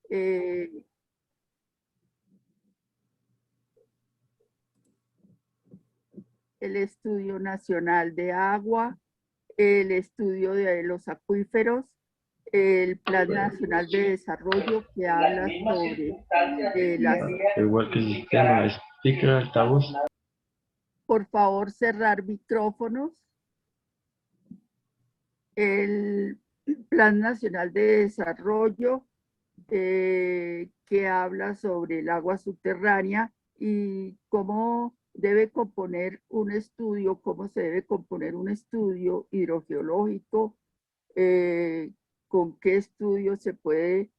eh, el Estudio Nacional de Agua, el estudio de los acuíferos, el Plan Nacional de Desarrollo que habla sobre las... Igual que el sistema de speaker altavoz. Por favor, cerrar micrófonos. El Plan Nacional de Desarrollo que habla sobre el agua subterránea y cómo debe componer un estudio, cómo se debe componer un estudio hidrogeológico, con qué estudio se puede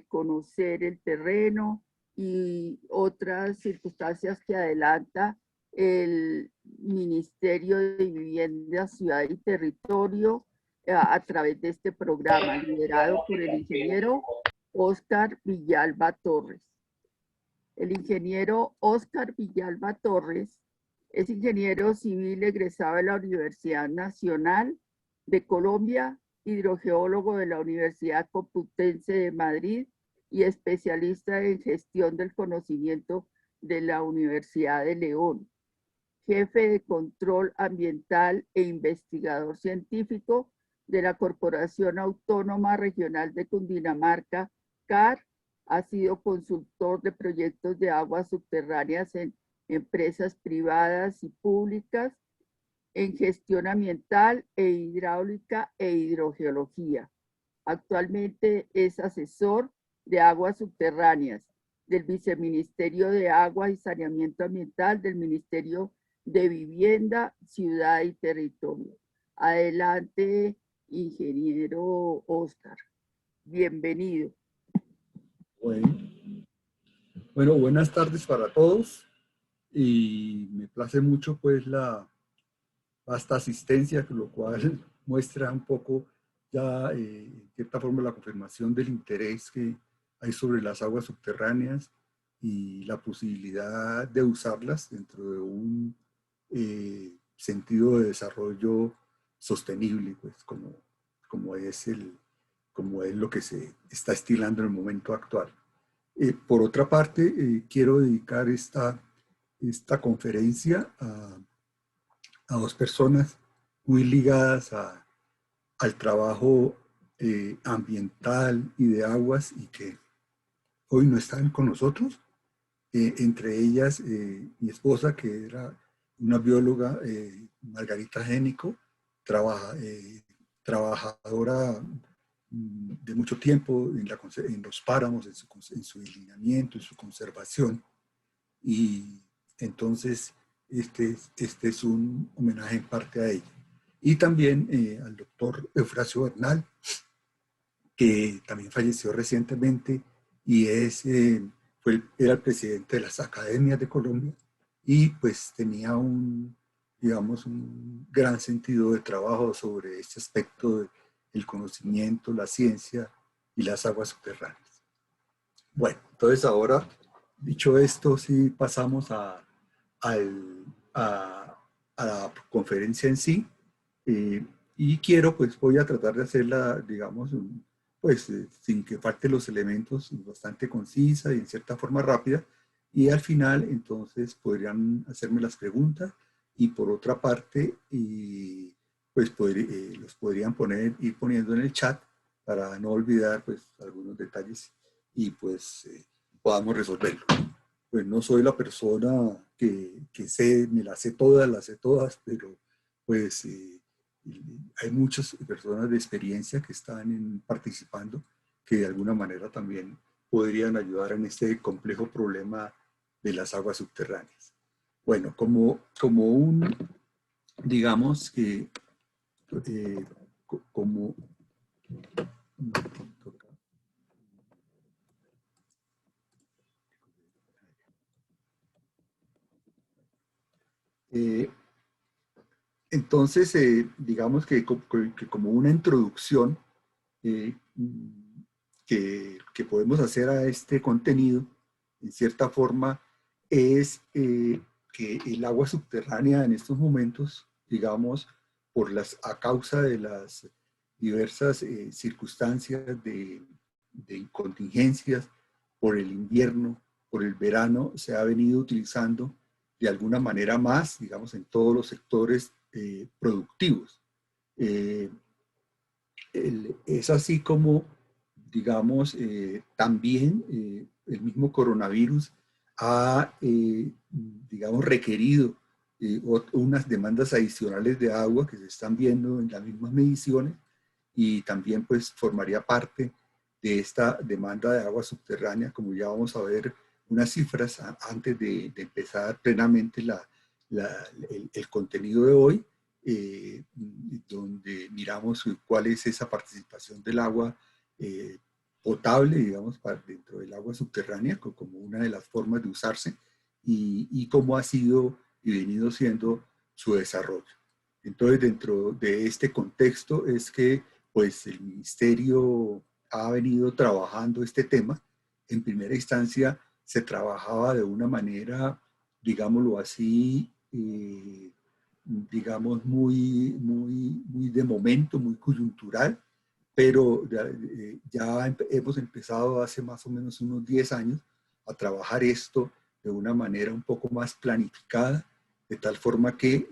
conocer el terreno y otras circunstancias que adelanta el Ministerio de Vivienda, Ciudad y Territorio a través de este programa liderado por el ingeniero Óscar Villalba Torres. El ingeniero Óscar Villalba Torres es ingeniero civil egresado de la Universidad Nacional de Colombia, hidrogeólogo de la Universidad Complutense de Madrid y especialista en gestión del conocimiento de la Universidad de León, jefe de control ambiental e investigador científico de la Corporación Autónoma Regional de Cundinamarca, CAR. Ha sido consultor de proyectos de aguas subterráneas en empresas privadas y públicas, en gestión ambiental e hidráulica e hidrogeología. Actualmente es asesor de aguas subterráneas del Viceministerio de Agua y Saneamiento Ambiental del Ministerio de Vivienda, Ciudad y Territorio. Adelante, ingeniero Óscar. Bienvenido. Bueno, buenas tardes para todos y me place mucho pues la vasta asistencia, lo cual muestra un poco ya en cierta forma la confirmación del interés que hay sobre las aguas subterráneas y la posibilidad de usarlas dentro de un sentido de desarrollo sostenible, pues como es lo que se está estilando en el momento actual. Por otra parte, quiero dedicar esta conferencia a dos personas muy ligadas al trabajo ambiental y de aguas y que hoy no están con nosotros. Entre ellas, mi esposa, que era una bióloga, Margarita Génico, trabajadora de mucho tiempo en los páramos, en su delineamiento, en su conservación. Y entonces este es un homenaje en parte a ella. Y también al doctor Eufrasio Bernal, que también falleció recientemente y era el presidente de las Academias de Colombia y pues tenía digamos, un gran sentido de trabajo sobre este aspecto del conocimiento, la ciencia y las aguas subterráneas. Bueno, entonces ahora, dicho esto, sí pasamos a la conferencia en sí. Y voy a tratar de hacerla, digamos, sin que falten los elementos, bastante concisa y en cierta forma rápida. Y al final, entonces, podrían hacerme las preguntas y por otra parte, los podrían ir poniendo en el chat para no olvidar, pues, algunos detalles y, pues, podamos resolverlo. Pues no soy la persona que me las sé todas, pero, pues, hay muchas personas de experiencia que están participando que de alguna manera también podrían ayudar en este complejo problema de las aguas subterráneas. Bueno, digamos que, entonces, digamos que como una introducción que podemos hacer a este contenido, en cierta forma, es que el agua subterránea en estos momentos, digamos, a causa de las diversas circunstancias de de contingencias por el invierno, por el verano, se ha venido utilizando de alguna manera más, digamos, en todos los sectores productivos. Es así como, digamos, también el mismo coronavirus ha, digamos, requerido unas demandas adicionales de agua que se están viendo en las mismas mediciones, y también pues formaría parte de esta demanda de agua subterránea, como ya vamos a ver unas cifras antes de empezar plenamente el contenido de hoy, donde miramos cuál es esa participación del agua potable, digamos, dentro del agua subterránea, como una de las formas de usarse, y cómo ha sido y venido siendo su desarrollo. Entonces, dentro de este contexto es que pues, el Ministerio ha venido trabajando este tema. En primera instancia, se trabajaba de una manera, digámoslo así, digamos, muy de momento, muy coyuntural, pero ya hemos empezado hace más o menos unos 10 años a trabajar esto de una manera un poco más planificada, de tal forma que,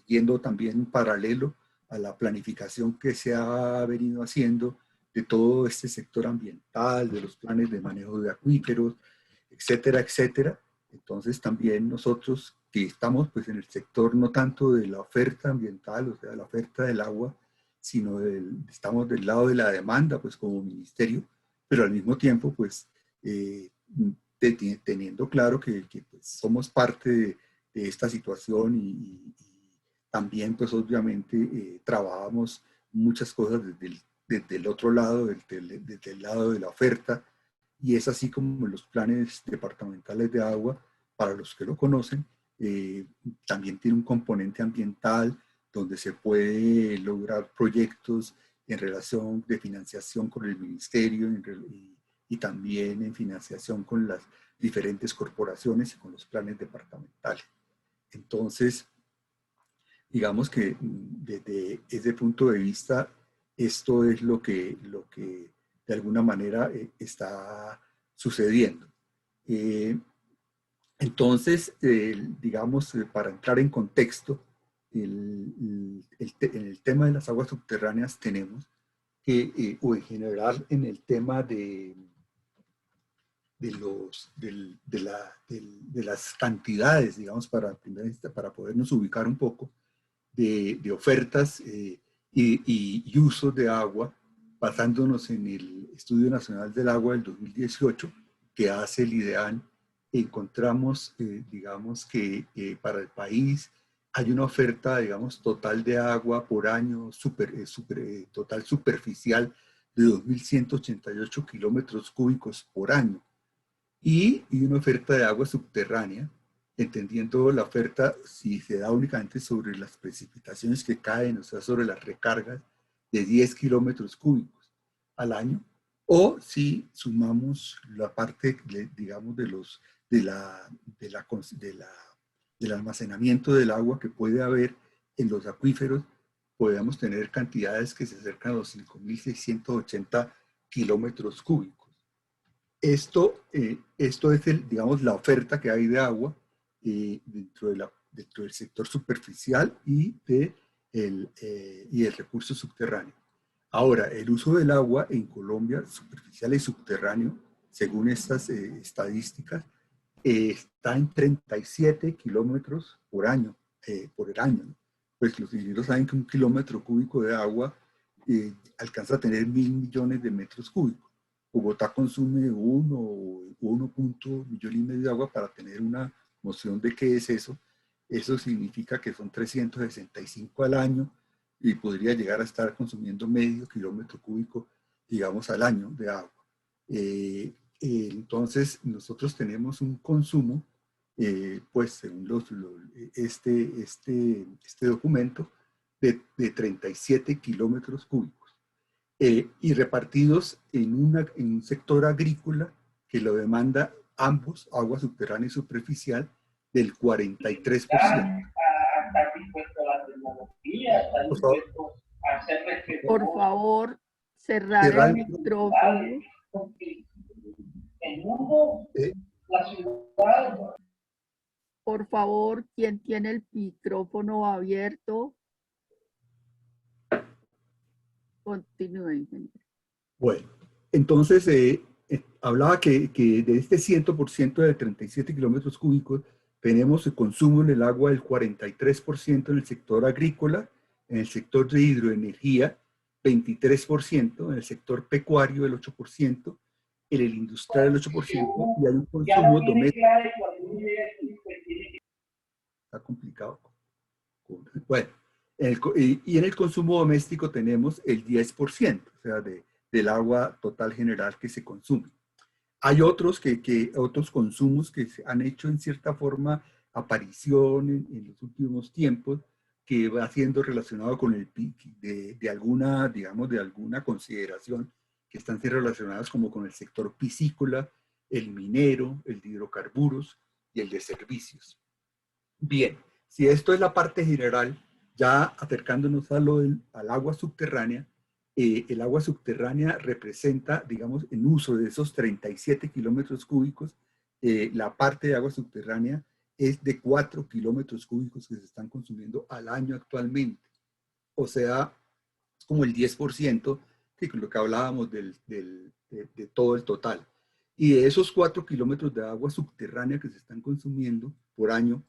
yendo también en paralelo a la planificación que se ha venido haciendo de todo este sector ambiental, de los planes de manejo de acuíferos, etcétera, etcétera. Entonces también nosotros que estamos pues en el sector no tanto de la oferta ambiental, o sea, la oferta del agua, sino estamos del lado de la demanda, pues como ministerio, pero al mismo tiempo pues teniendo claro que pues, somos parte de esta situación, y también pues obviamente trabajamos muchas cosas desde el otro lado, desde el lado de la oferta, y es así como los planes departamentales de agua, para los que lo conocen, también tiene un componente ambiental donde se puede lograr proyectos en relación de financiación con el ministerio y también en financiación con las diferentes corporaciones y con los planes departamentales. Entonces, digamos que desde ese punto de vista, esto es lo que de alguna manera está sucediendo. Entonces, digamos, para entrar en contexto, en el tema de las aguas subterráneas tenemos que, o en general en el tema de las cantidades, digamos, para podernos ubicar un poco, de ofertas y usos de agua, basándonos en el Estudio Nacional del Agua del 2018 que hace el IDEAN, encontramos, digamos, que para el país hay una oferta, digamos, total de agua por año, total superficial de 2.188 kilómetros cúbicos por año, y una oferta de agua subterránea, entendiendo la oferta si se da únicamente sobre las precipitaciones que caen, o sea, sobre las recargas, de 10 kilómetros cúbicos al año, o si sumamos la parte, digamos, del almacenamiento del agua que puede haber en los acuíferos, podemos tener cantidades que se acercan a los 5.680 kilómetros cúbicos. Esto es, digamos, la oferta que hay de agua dentro del sector superficial y el recurso subterráneo. Ahora, el uso del agua en Colombia, superficial y subterráneo, según estas estadísticas, está en 37 kilómetros por año, por el año, ¿no? Pues los ingenieros saben que un kilómetro cúbico de agua alcanza a tener 1.000 millones de metros cúbicos. Bogotá consume 1,5 millones de agua. Para tener una noción de qué es eso, eso significa que son 365 al año, y podría llegar a estar consumiendo medio kilómetro cúbico, digamos, al año de agua. Entonces, nosotros tenemos un consumo, pues según este documento, de 37 kilómetros cúbicos. Y repartidos en un sector agrícola que lo demanda ambos, agua subterránea y superficial, del 43%. Por favor, cerrar cerrar el el micrófono. eh, Por favor, quien tiene el micrófono abierto, continúe, ingeniero. Bueno, entonces hablaba que de este 100% de 37 kilómetros cúbicos, tenemos el consumo en el agua del 43% en el sector agrícola, en el sector de hidroenergía, 23%, en el sector pecuario el 8%, en el industrial el 8%, y hay un consumo doméstico. Está complicado. Bueno, y en el consumo doméstico tenemos el 10%, o sea, del agua total general que se consume. Hay otros, otros consumos que se han hecho en cierta forma aparición en los últimos tiempos, que va siendo relacionado con el PIC, de alguna, digamos, de alguna consideración, que están relacionadas como con el sector piscícola, el minero, el de hidrocarburos y el de servicios. Bien, si esto es la parte general, ya acercándonos al agua subterránea, el agua subterránea representa, digamos, en uso de esos 37 kilómetros cúbicos, la parte de agua subterránea es de 4 kilómetros cúbicos que se están consumiendo al año actualmente. O sea, es como el 10% de lo que hablábamos de todo el total. Y de esos 4 kilómetros de agua subterránea que se están consumiendo por año,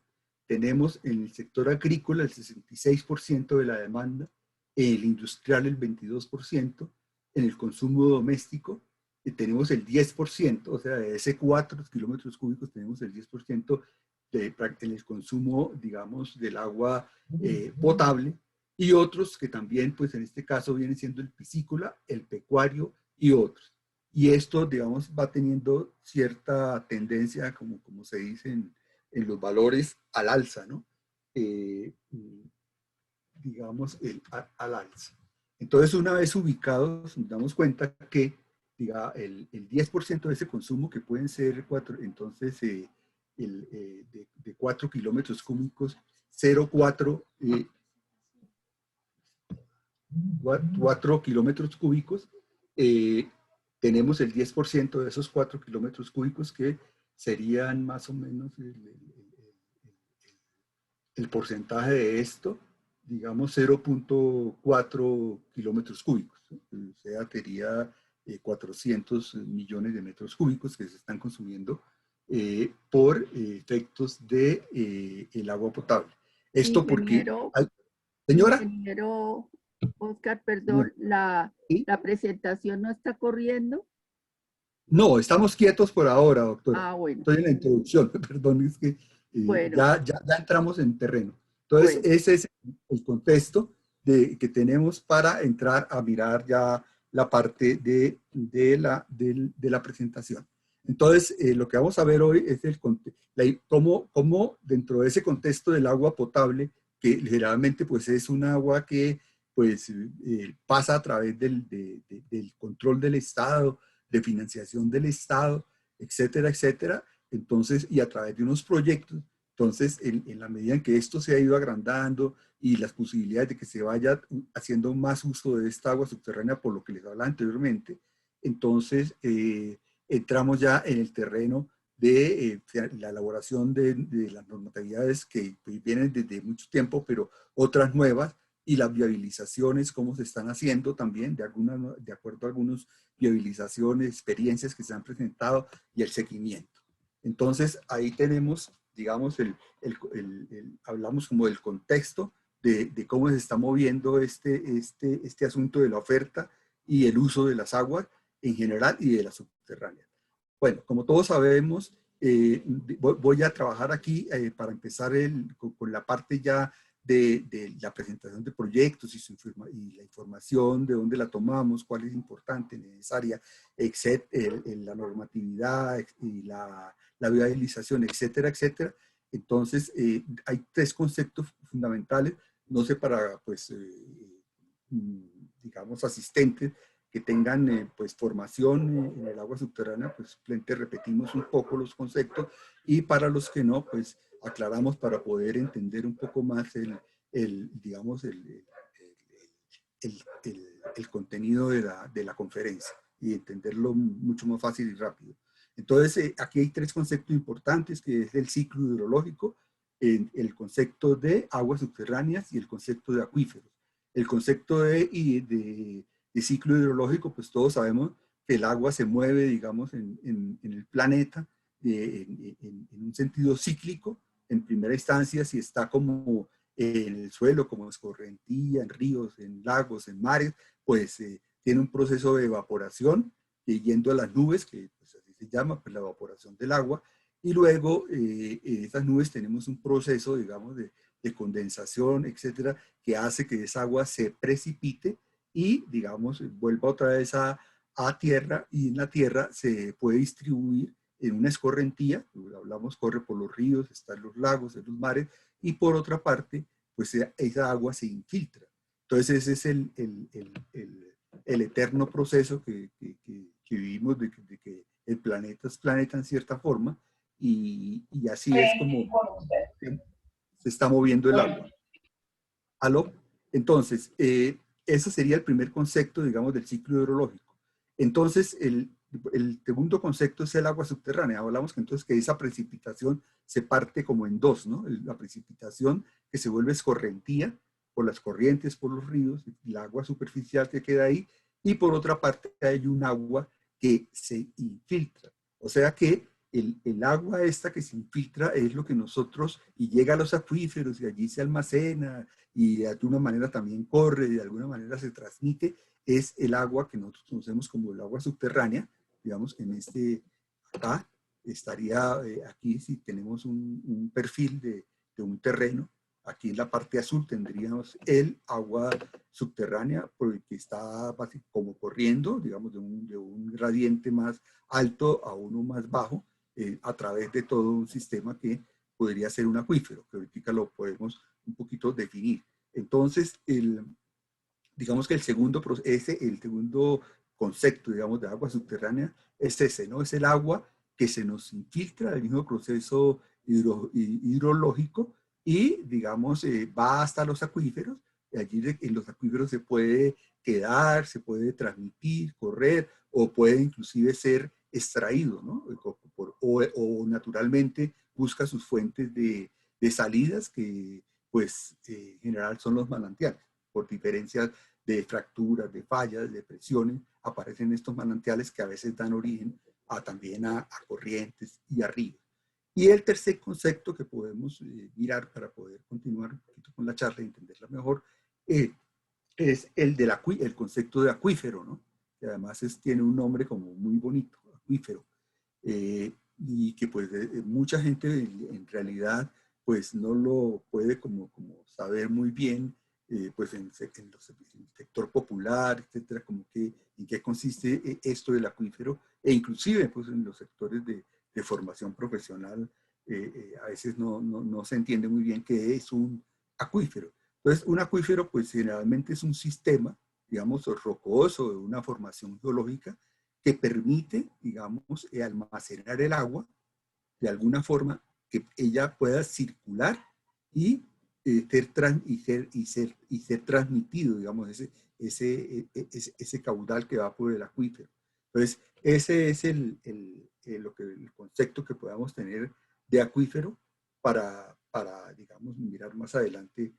tenemos en el sector agrícola el 66% de la demanda, en el industrial el 22%, en el consumo doméstico tenemos el 10%, o sea, de ese 4 kilómetros cúbicos tenemos el 10% en el consumo, digamos, del agua potable, y otros que también, pues en este caso vienen siendo el piscícola, el pecuario y otros. Y esto, digamos, va teniendo cierta tendencia, como se dice en los valores, al alza, ¿no? Digamos, al alza. Entonces, una vez ubicados, nos damos cuenta que el 10% de ese consumo, que pueden ser 4, entonces, de 4 kilómetros cúbicos, 0,4 4 kilómetros cúbicos, tenemos el 10% de esos 4 kilómetros cúbicos que serían más o menos el porcentaje de esto, digamos 0,4 kilómetros cúbicos, o sea, sería 400 millones de metros cúbicos que se están consumiendo por efectos de el agua potable. Esto Ingeniero, porque... Señora. ingeniero Oscar, perdón, la presentación no está corriendo. No, estamos quietos por ahora, doctora. Ah, bueno. Estoy en la introducción, perdón, es que Bueno, ya entramos en terreno. Entonces, bueno. ese es el contexto que tenemos para entrar a mirar ya la parte de la presentación. Entonces, lo que vamos a ver hoy es cómo dentro de ese contexto del agua potable, que generalmente pues es un agua que pues pasa a través del control del Estado, de financiación del Estado, etcétera, etcétera. Entonces, y a través de unos proyectos, entonces, en la medida en que esto se ha ido agrandando y las posibilidades de que se vaya haciendo más uso de esta agua subterránea, por lo que les hablaba anteriormente, entonces entramos ya en el terreno de la elaboración de las normatividades que vienen desde mucho tiempo, pero otras nuevas, y las viabilizaciones, cómo se están haciendo también, de acuerdo a algunas viabilizaciones, experiencias que se han presentado y el seguimiento. Entonces, ahí tenemos, digamos, hablamos como del contexto de cómo se está moviendo este asunto de la oferta y el uso de las aguas en general y de las subterráneas. Bueno, como todos sabemos, voy a trabajar aquí para empezar con la parte ya de la presentación de proyectos y la información de dónde la tomamos, cuál es importante, necesaria, la normatividad y la viabilización, etcétera, etcétera. Entonces, hay 3 conceptos fundamentales, no sé, para, pues, digamos, asistentes que tengan pues formación en el agua subterránea, pues simplemente repetimos un poco los conceptos, y para los que no, pues aclaramos para poder entender un poco más digamos, el contenido de la conferencia y entenderlo mucho más fácil y rápido. Entonces, aquí hay tres conceptos importantes, que es el ciclo hidrológico, el concepto de aguas subterráneas y el concepto de acuíferos. El concepto de ciclo hidrológico, pues todos sabemos que el agua se mueve, digamos, en el planeta en un sentido cíclico. En primera instancia, si está como en el suelo, como escorrentía, en ríos, en lagos, en mares, pues tiene un proceso de evaporación yendo a las nubes, que pues, así se llama, pues la evaporación del agua, y luego en esas nubes tenemos un proceso, digamos, de condensación, etcétera, que hace que esa agua se precipite y, digamos, vuelva otra vez a tierra, y en la tierra se puede distribuir en una escorrentía, hablamos, corre por los ríos, están los lagos, en los mares, y por otra parte, pues esa agua se infiltra. Entonces ese es el eterno proceso que vivimos de que el planeta es planeta en cierta forma, y así es como se está moviendo el agua. ¿Aló? Entonces, ese sería el primer concepto, digamos, del ciclo hidrológico. Entonces, el segundo concepto es el agua subterránea. Hablamos que entonces que esa precipitación se parte como en dos, ¿no? La precipitación que se vuelve escorrentía por las corrientes, por los ríos, el agua superficial que queda ahí, y por otra parte hay un agua que se infiltra. O sea que el agua esta que se infiltra es lo que nosotros, y llega a los acuíferos y allí se almacena, y de alguna manera también corre, y de alguna manera se transmite, es el agua que nosotros conocemos como el agua subterránea. Digamos, acá estaría, aquí si tenemos un perfil de un terreno, aquí en la parte azul tendríamos el agua subterránea, porque está como corriendo, digamos, de un gradiente más alto a uno más bajo, a través de todo un sistema que podría ser un acuífero, que ahorita lo podemos un poquito definir. Entonces, digamos que el segundo concepto, digamos, de agua subterránea es ese, ¿no? Es el agua que se nos infiltra del mismo proceso hidrológico y, digamos, va hasta los acuíferos, y allí en los acuíferos se puede quedar, se puede transmitir, correr, o puede inclusive ser extraído, ¿no? O naturalmente busca sus fuentes de salidas, que pues en general son los manantiales. Por diferencias de fracturas, de fallas, de presiones, aparecen estos manantiales que a veces dan origen también a corrientes y a ríos. Y el tercer concepto que podemos mirar para poder continuar un poquito con la charla y entenderla mejor, es el concepto de acuífero, ¿no? Que además tiene un nombre como muy bonito, acuífero. Y que pues mucha gente en realidad pues no lo puede como saber muy bien, pues en el sector popular, etcétera, como que en qué consiste esto del acuífero, e inclusive pues en los sectores de formación profesional a veces no se entiende muy bien qué es un acuífero. Entonces, un acuífero pues generalmente es un sistema, digamos, rocoso, de una formación geológica que permite, digamos, almacenar el agua de alguna forma, que ella pueda circular y ser transmitido, digamos, ese caudal que va por el acuífero. Entonces, ese es el concepto que podamos tener de acuífero para digamos, mirar más adelante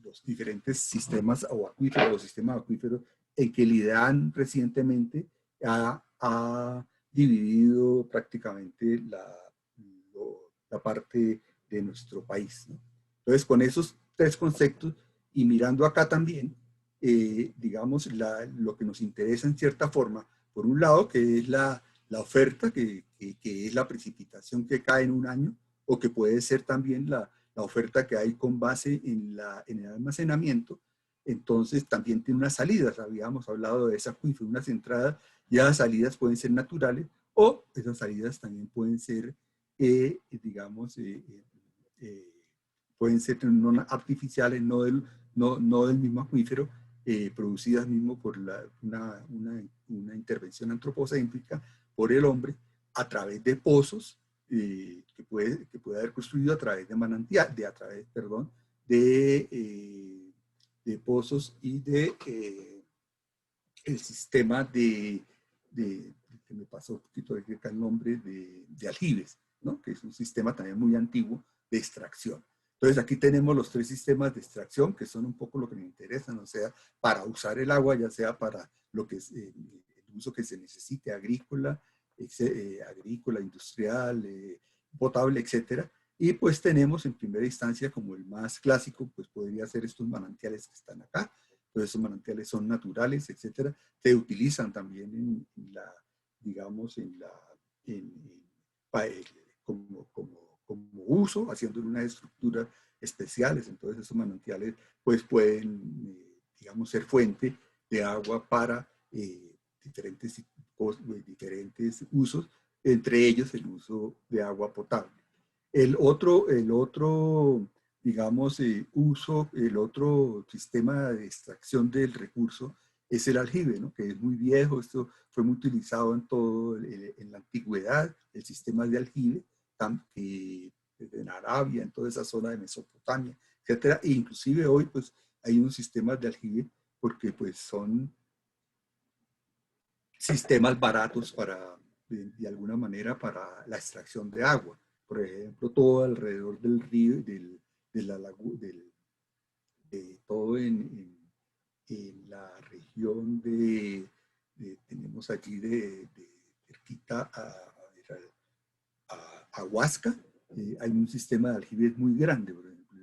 los diferentes sistemas o acuíferos, los sistemas acuíferos en que el IDEAN recientemente ha dividido prácticamente la parte de nuestro país, ¿no? Entonces, con esos tres conceptos y mirando acá también, digamos, lo que nos interesa en cierta forma, por un lado, que es la oferta, que es la precipitación que cae en un año, o que puede ser también la oferta que hay con base en el almacenamiento. Entonces también tiene unas salidas, habíamos hablado de esa acuífero, unas entradas, y las salidas pueden ser naturales, o esas salidas también pueden ser, digamos, pueden ser no artificiales, no del mismo acuífero, producidas mismo por una intervención antropocéntrica por el hombre a través de pozos que puede haber construido a través de manantial, de pozos y el sistema que me pasó un poquito de acá el nombre, de aljibes, ¿no? Que es un sistema también muy antiguo de extracción. Entonces aquí tenemos los tres sistemas de extracción, que son un poco lo que me interesan, o sea, para usar el agua, ya sea para lo que es el uso que se necesite, agrícola, agrícola, industrial, potable, etcétera. Y pues tenemos en primera instancia como el más clásico, pues podría ser estos manantiales que están acá. Entonces esos manantiales son naturales, etcétera. Se utilizan también en la, digamos, como uso, haciendo unas estructuras especiales. Entonces esos manantiales pues pueden, digamos, ser fuente de agua para diferentes usos, entre ellos el uso de agua potable. El otro digamos, el otro sistema de extracción del recurso es el aljibe, ¿no? Que es muy viejo. Esto fue muy utilizado en la antigüedad, el sistema de aljibe, en Arabia, en toda esa zona de Mesopotamia, etcétera. E inclusive hoy, pues, hay unos sistemas de aljibe porque, pues, son sistemas baratos para, de alguna manera, para la extracción de agua. Por ejemplo, todo alrededor del río, de la laguna, todo en la región tenemos allí cerquita a Huasca, hay un sistema de aljibes muy grande, por ejemplo,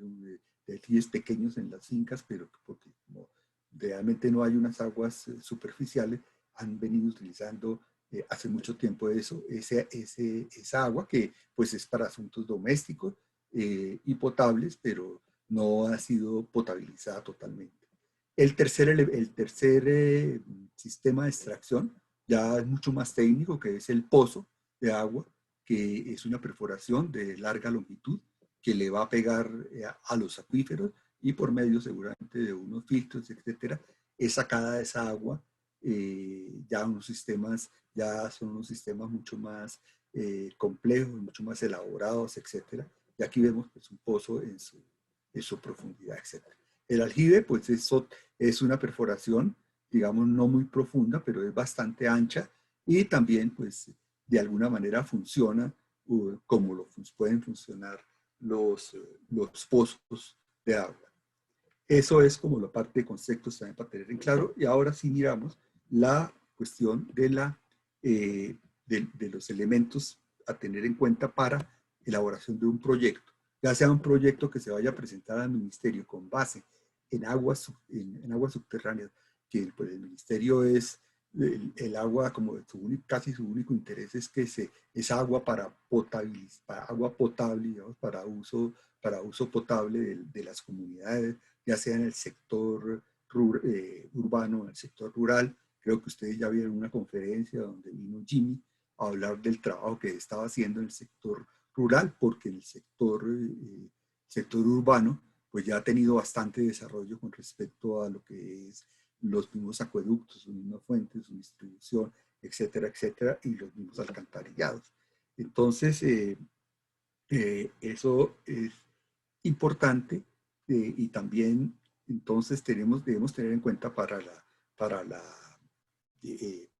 de aljibes pequeños en las fincas, pero porque como realmente no hay unas aguas superficiales, han venido utilizando hace mucho tiempo esa agua que pues es para asuntos domésticos y potables, pero no ha sido potabilizada totalmente. El tercer sistema de extracción ya es mucho más técnico, que es el pozo de agua, que es una perforación de larga longitud que le va a pegar a los acuíferos y por medio seguramente de unos filtros, etcétera, es sacada esa agua. Ya son unos sistemas mucho más complejos, mucho más elaborados, etcétera. Y aquí vemos pues, un pozo en su profundidad, etcétera. El aljibe, pues es una perforación, digamos, no muy profunda, pero es bastante ancha y también, pues, de alguna manera funciona como pueden funcionar los pozos de agua. Eso es como la parte de conceptos también para tener en claro. Y ahora sí miramos la cuestión de los elementos a tener en cuenta para elaboración de un proyecto. Ya sea un proyecto que se vaya a presentar al ministerio con base en aguas subterráneas, que pues, el ministerio es el agua, como casi su único interés es que es agua para agua potable, digamos, para uso potable de las comunidades, ya sea en el sector urbano, en el sector rural. Creo que ustedes ya vieron una conferencia donde vino Jimmy a hablar del trabajo que estaba haciendo en el sector rural, porque en el sector urbano pues ya ha tenido bastante desarrollo con respecto a lo que es los mismos acueductos, sus mismas fuentes, su distribución, etcétera, etcétera, y los mismos alcantarillados. Entonces, eso es importante y también entonces debemos tener en cuenta para la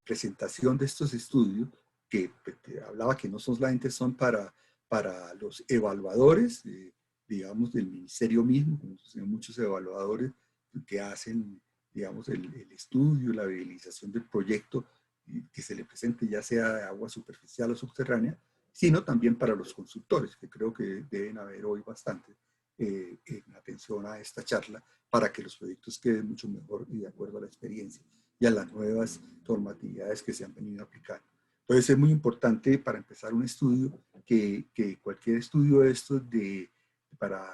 presentación de estos estudios, que te hablaba que no solamente son para los evaluadores, digamos, del ministerio mismo, muchos evaluadores que hacen, digamos, el estudio, la viabilización del proyecto que se le presente, ya sea de agua superficial o subterránea, sino también para los consultores, que creo que deben haber hoy bastante en atención a esta charla, para que los proyectos queden mucho mejor y de acuerdo a la experiencia y a las nuevas normatividades que se han venido aplicando. Entonces es muy importante para empezar un estudio que cualquier estudio de estos para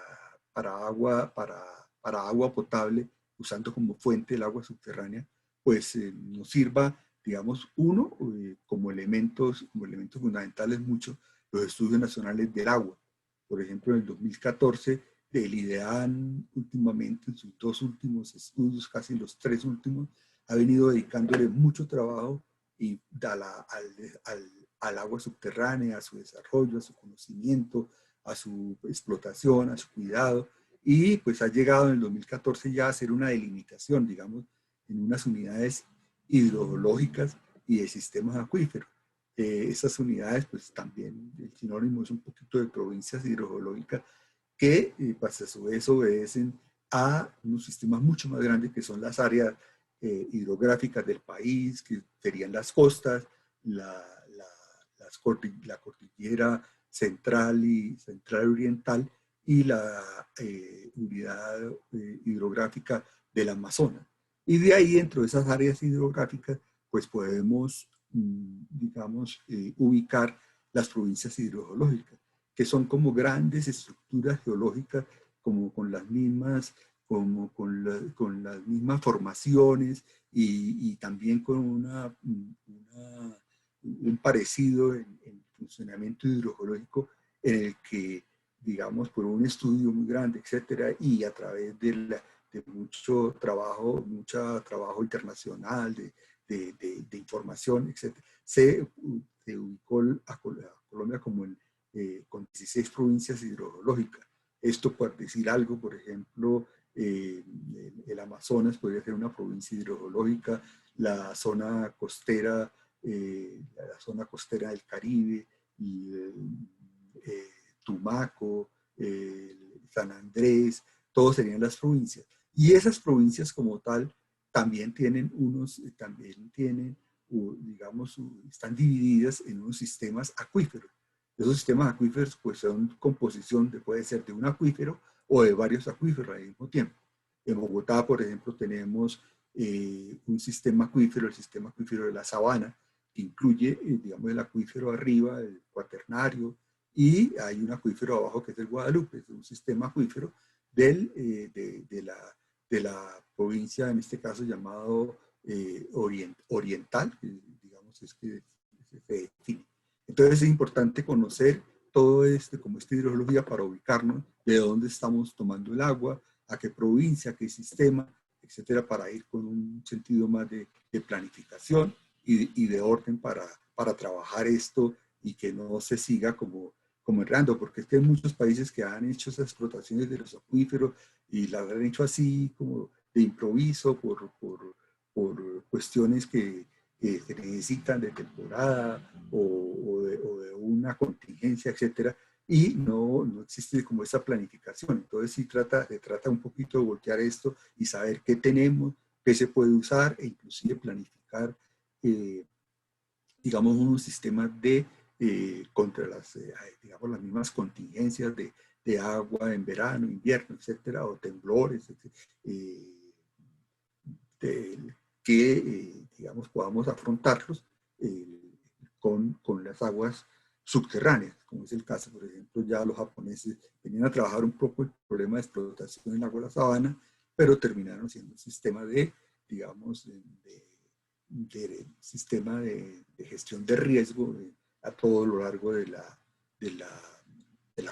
agua potable, usando como fuente el agua subterránea, pues nos sirva, digamos, como elementos fundamentales mucho los estudios nacionales del agua. Por ejemplo, en el 2014, el IDEAN últimamente, en sus 2 últimos estudios, casi los 3 últimos, ha venido dedicándole mucho trabajo y al agua subterránea, a su desarrollo, a su conocimiento, a su explotación, a su cuidado, y pues ha llegado en el 2014 ya a hacer una delimitación, digamos, en unas unidades hidrogeológicas y de sistemas acuíferos. Esas unidades, pues también el sinónimo es un poquito de provincias hidrogeológicas que pues a su vez obedecen a unos sistemas mucho más grandes que son las áreas hidrográficas del país, que serían las costas, la cordillera central y central oriental y la unidad hidrográfica del Amazonas. Y de ahí, dentro de esas áreas hidrográficas, pues podemos, digamos, ubicar las provincias hidrogeológicas, que son como grandes estructuras geológicas, como con las mismas, con las mismas formaciones y también con un parecido en funcionamiento hidrogeológico en el que, digamos, por un estudio muy grande, etcétera, y a través de mucho trabajo internacional, de información, etcétera, se ubicó a Colombia como con 16 provincias hidrogeológicas. Esto por decir algo, por ejemplo, el Amazonas podría ser una provincia hidrogeológica, la zona costera del Caribe, y, Tumaco, San Andrés, todos serían las provincias. Y esas provincias como tal también tienen digamos, están divididas en unos sistemas acuíferos. Esos sistemas acuíferos pues son composición puede ser de un acuífero o de varios acuíferos al mismo tiempo. En Bogotá, por ejemplo, tenemos un sistema acuífero, el sistema acuífero de la Sabana, que incluye, digamos, el acuífero arriba, el Cuaternario, y hay un acuífero abajo que es el Guadalupe, es un sistema acuífero de la provincia, en este caso llamado oriental, que digamos es que se define. Entonces es importante conocer todo como esta hidrología para ubicarnos de dónde estamos tomando el agua, a qué provincia, a qué sistema, etcétera, para ir con un sentido más de planificación y de orden para trabajar esto y que no se siga como errando, porque es que hay muchos países que han hecho esas explotaciones de los acuíferos y las han hecho así como de improviso por cuestiones que se necesitan de temporada o de una contingencia, etcétera, y no existe como esa planificación. Entonces sí se trata un poquito de voltear esto y saber qué tenemos, qué se puede usar e inclusive planificar, digamos, unos sistemas contra digamos, las mismas contingencias de agua en verano, invierno, etcétera, o temblores, que, digamos, podamos afrontarlos con las aguas subterráneas, como es el caso, por ejemplo, ya los japoneses venían a trabajar un poco el problema de explotación en el agua de la sabana, pero terminaron siendo un sistema digamos, sistema de gestión de riesgo a todo lo largo de la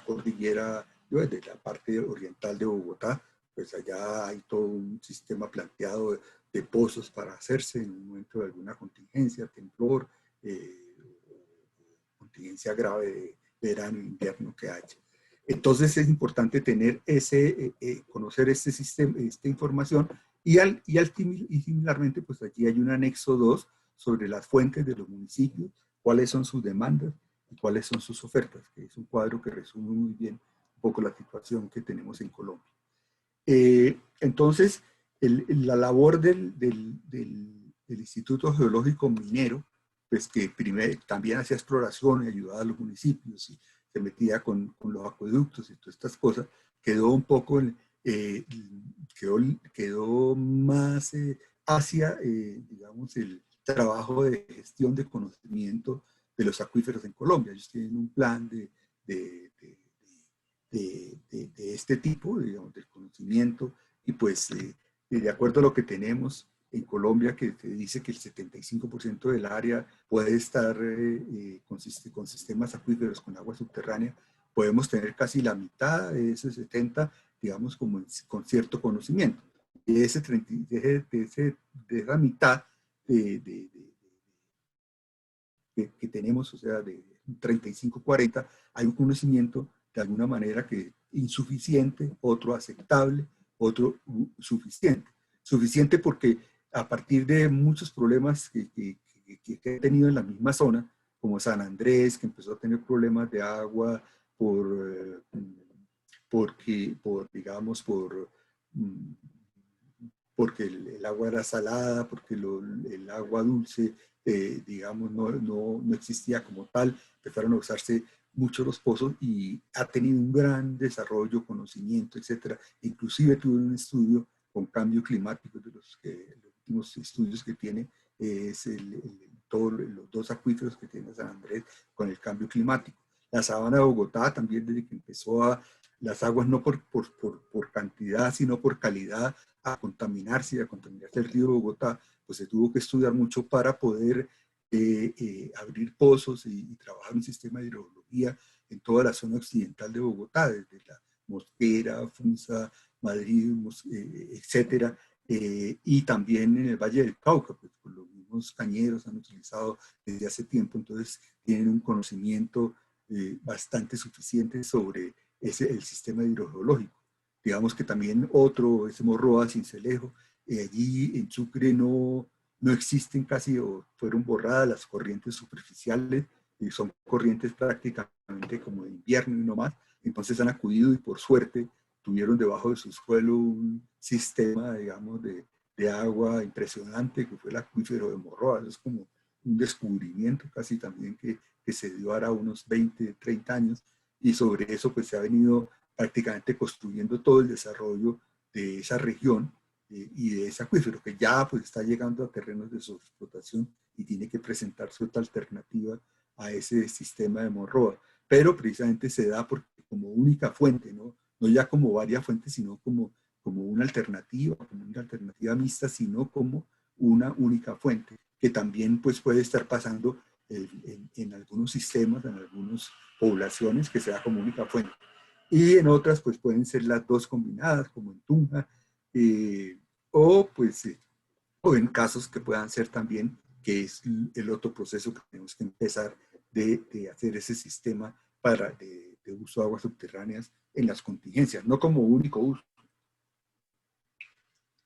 cordillera, de la parte oriental de Bogotá. Pues allá hay todo un sistema planteado de pozos para hacerse en un momento de alguna contingencia, temblor, contingencia grave de verano e invierno que haya. Entonces es importante tener conocer este sistema, esta información y similarmente pues allí hay un anexo 2 sobre las fuentes de los municipios, cuáles son sus demandas y cuáles son sus ofertas, que es un cuadro que resume muy bien un poco la situación que tenemos en Colombia. Entonces, la labor del Instituto Geológico Minero, pues que primero también hacía exploración y ayudaba a los municipios y se metía con los acueductos y todas estas cosas, quedó un poco, quedó más hacia, digamos, el trabajo de gestión de conocimiento de los acuíferos en Colombia. Ellos tienen un plan de este tipo, digamos, del conocimiento, y pues de acuerdo a lo que tenemos en Colombia, que te dice que el 75% del área puede estar con sistemas acuíferos con agua subterránea, podemos tener casi la mitad de ese 70, digamos, con cierto conocimiento. De esa mitad que tenemos, o sea, de 35-40, hay un conocimiento de alguna manera que insuficiente, otro aceptable, otro suficiente. Suficiente porque a partir de muchos problemas que he tenido en la misma zona, como San Andrés, que empezó a tener problemas de agua digamos, porque el agua era salada, porque el agua dulce, digamos, no existía como tal, empezaron a usarse mucho los pozos y ha tenido un gran desarrollo, conocimiento, etcétera. Inclusive tuve un estudio con cambio climático, de los últimos estudios que tiene, es todos los dos acuíferos que tiene San Andrés con el cambio climático. La sabana de Bogotá también, desde que empezó las aguas no por cantidad, sino por calidad, a contaminarse el río Bogotá, pues se tuvo que estudiar mucho para poder abrir pozos y trabajar un sistema de hidrología en toda la zona occidental de Bogotá, desde la Mosquera, Funza, Madrid, etcétera, y también en el Valle del Cauca, pues los mismos cañeros han utilizado desde hace tiempo, entonces tienen un conocimiento bastante suficiente sobre el sistema hidrogeológico. Digamos que también otro es Morroa, Sincelejo, allí en Sucre no existen casi o fueron borradas las corrientes superficiales, y son corrientes prácticamente como de invierno y no más, entonces han acudido y por suerte tuvieron debajo de su suelo un sistema, digamos, de agua impresionante que fue el acuífero de Morroa. Eso es como un descubrimiento casi también que se dio ahora unos 20, 30 años, y sobre eso pues se ha venido prácticamente construyendo todo el desarrollo de esa región y de ese acuífero, que ya pues está llegando a terrenos de sobreexplotación y tiene que presentar otra alternativa a ese sistema de Morroa. Pero precisamente se da porque como única fuente, no ya como varias fuentes, sino como una alternativa mixta, sino como una única fuente, que también pues puede estar pasando en algunos sistemas, en algunas poblaciones, que sea como única fuente. Y en otras pues pueden ser las dos combinadas, como en Tunja, o en casos que puedan ser también, que es el otro proceso que tenemos que empezar de hacer ese sistema de uso de aguas subterráneas en las contingencias, no como único uso,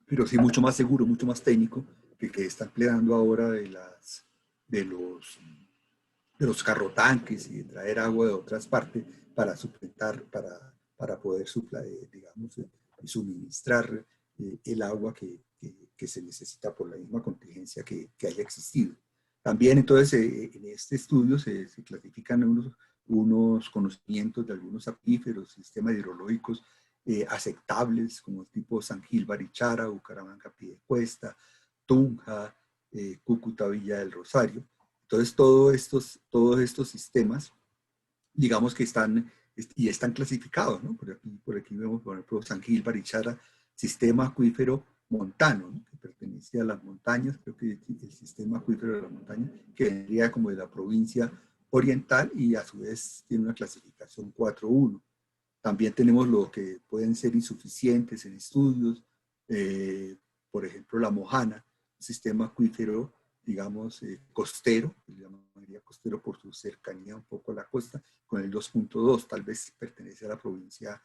pero sí mucho más seguro, mucho más técnico que está empleando ahora de los carrotanques y de traer agua de otras partes para suplementar, para poder digamos, suministrar el agua que se necesita por la misma contingencia que haya existido. También entonces en este estudio se clasifican unos conocimientos de algunos acuíferos, sistemas hidrológicos aceptables, como el tipo San Gil, Barichara, Bucaramanga, Piedecuesta, Tunja, Cúcuta, Villa del Rosario. Entonces todos estos sistemas, digamos que están clasificados, ¿no? Por aquí vemos, por ejemplo, San Gil, Barichara, sistema acuífero montano, ¿no? Que pertenece a las montañas, creo que el sistema acuífero de la montaña, que vendría como de la provincia oriental y a su vez tiene una clasificación 4.1. También tenemos lo que pueden ser insuficientes en estudios, por ejemplo, la Mojana, un sistema acuífero, digamos, costero, que se llamaría costero por su cercanía un poco a la costa, con el 2.2, tal vez pertenece a la provincia,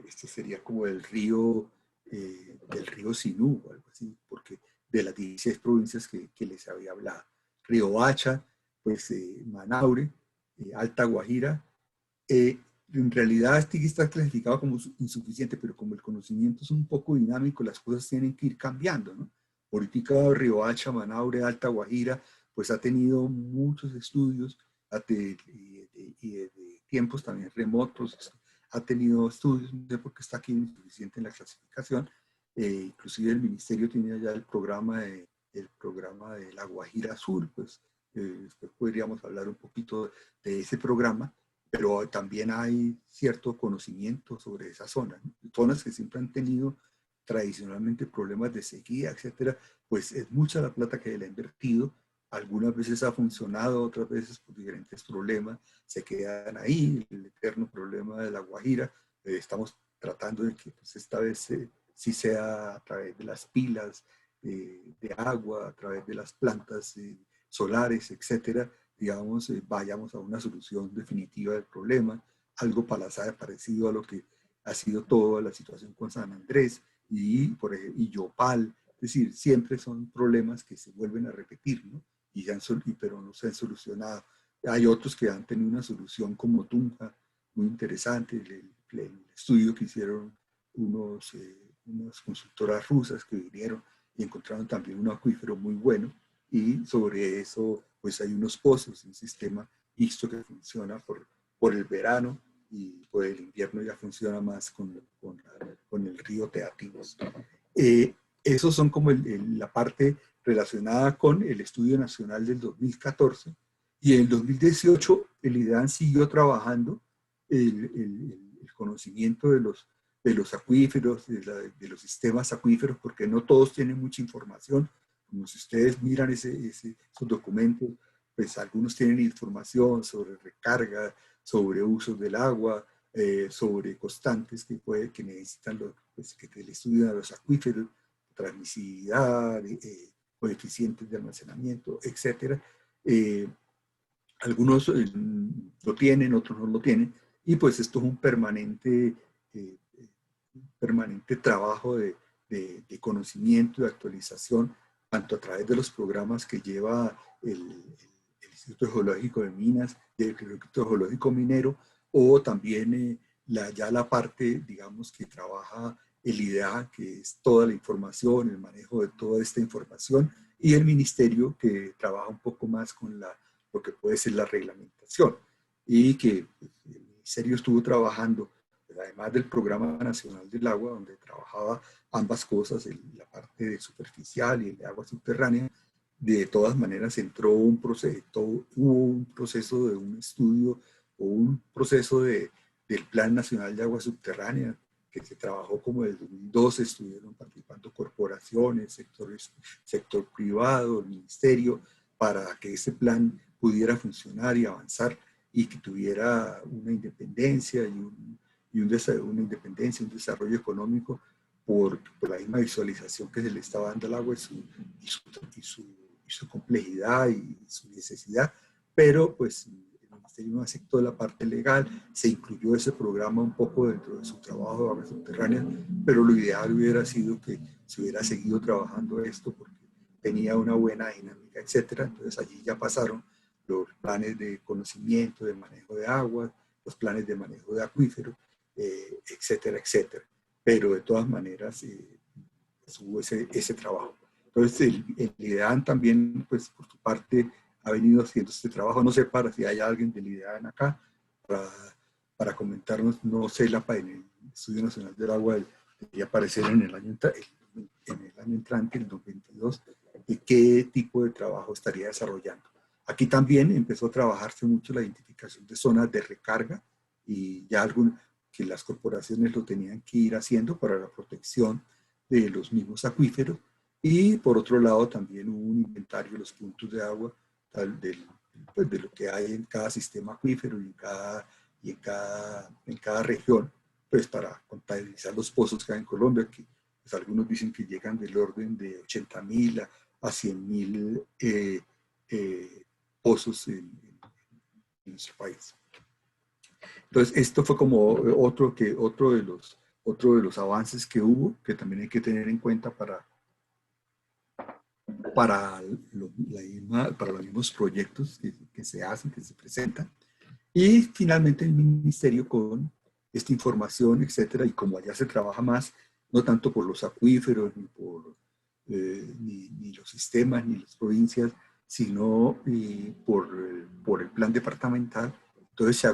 este sería como del río Sinú o algo así, porque de las 16 provincias que les había hablado. Río Hacha, pues Manaure, Alta Guajira, en realidad este está clasificado como insuficiente, pero como el conocimiento es un poco dinámico, las cosas tienen que ir cambiando, ¿no? Ahorita Riohacha, Manaure, Alta Guajira, pues ha tenido muchos estudios y de tiempos también remotos, ha tenido estudios, no sé por qué está aquí insuficiente en la clasificación, inclusive el ministerio tiene ya el programa de la Guajira Sur, pues después podríamos hablar un poquito de ese programa, pero también hay cierto conocimiento sobre esa zona, ¿no? Zonas que siempre han tenido tradicionalmente problemas de sequía, etcétera, pues es mucha la plata que le ha invertido, algunas veces ha funcionado, otras veces por diferentes problemas se quedan ahí, el eterno problema de la Guajira, estamos tratando de que pues, esta vez sí sea a través de las pilas de agua, a través de las plantas solares, etcétera, digamos, vayamos a una solución definitiva del problema, algo parecido a lo que ha sido toda la situación con San Andrés, y Yopal. Es decir, siempre son problemas que se vuelven a repetir, ¿no? Pero no se han solucionado. Hay otros que han tenido una solución como Tunja, muy interesante, el estudio que hicieron unas consultoras rusas que vinieron y encontraron también un acuífero muy bueno, y sobre eso pues hay unos pozos, un sistema mixto que funciona por el verano, y por el invierno ya funciona más con el río Teatinos. Esos son como la parte relacionada con el Estudio Nacional del 2014, y en el 2018 el IDEAN siguió trabajando el conocimiento de los acuíferos, de los sistemas acuíferos, porque no todos tienen mucha información. Como si ustedes miran esos documentos, pues algunos tienen información sobre recarga, sobre usos del agua, sobre constantes que necesitan que el estudio de los acuíferos, transmisibilidad, coeficientes de almacenamiento, etc. Algunos lo tienen, otros no lo tienen, y pues esto es un permanente trabajo de conocimiento, de actualización, tanto a través de los programas que lleva el Instituto Geológico de Minas, del Instituto Geológico Minero, o también ya la parte, digamos, que trabaja el IDEA, que es toda la información, el manejo de toda esta información, y el ministerio, que trabaja un poco más con lo que puede ser la reglamentación, y que el ministerio estuvo trabajando, además del Programa Nacional del Agua, donde trabajaba ambas cosas, la parte superficial y el de agua subterránea. De todas maneras hubo un proceso de un estudio o un proceso del Plan Nacional de Agua Subterránea, que se trabajó como desde 2012, estuvieron participando corporaciones, sector privado, el ministerio, para que ese plan pudiera funcionar y avanzar, y que tuviera una independencia un desarrollo económico por la misma visualización que se le estaba dando al agua y su complejidad y su necesidad. Pero pues el ministerio no aceptó la parte legal, se incluyó ese programa un poco dentro de su trabajo de agua subterránea, pero lo ideal hubiera sido que se hubiera seguido trabajando esto porque tenía una buena dinámica, etcétera. Entonces allí ya pasaron los planes de conocimiento, de manejo de agua, los planes de manejo de acuíferos, etcétera, etcétera. Pero de todas maneras hubo ese trabajo. Entonces el IDEAN también, pues por su parte, ha venido haciendo este trabajo. No sé si hay alguien del IDEAN acá para comentarnos. No sé, en el Estudio Nacional del Agua debería aparecer en el año entrante, el 2022, y qué tipo de trabajo estaría desarrollando. Aquí también empezó a trabajarse mucho la identificación de zonas de recarga, y ya que las corporaciones lo tenían que ir haciendo para la protección de los mismos acuíferos. Y por otro lado también hubo un inventario de los puntos de agua, pues de lo que hay en cada sistema acuífero y en cada región, pues para contabilizar los pozos que hay en Colombia, que pues algunos dicen que llegan del orden de 80.000 a 100.000 pozos en nuestro país. Entonces, esto fue como otro de los avances que hubo, que también hay que tener en cuenta para los mismos proyectos que se hacen, que se presentan. Y finalmente el ministerio, con esta información, etcétera, y como allá se trabaja más, no tanto por los acuíferos, ni los sistemas, ni las provincias, sino por el plan departamental. Entonces se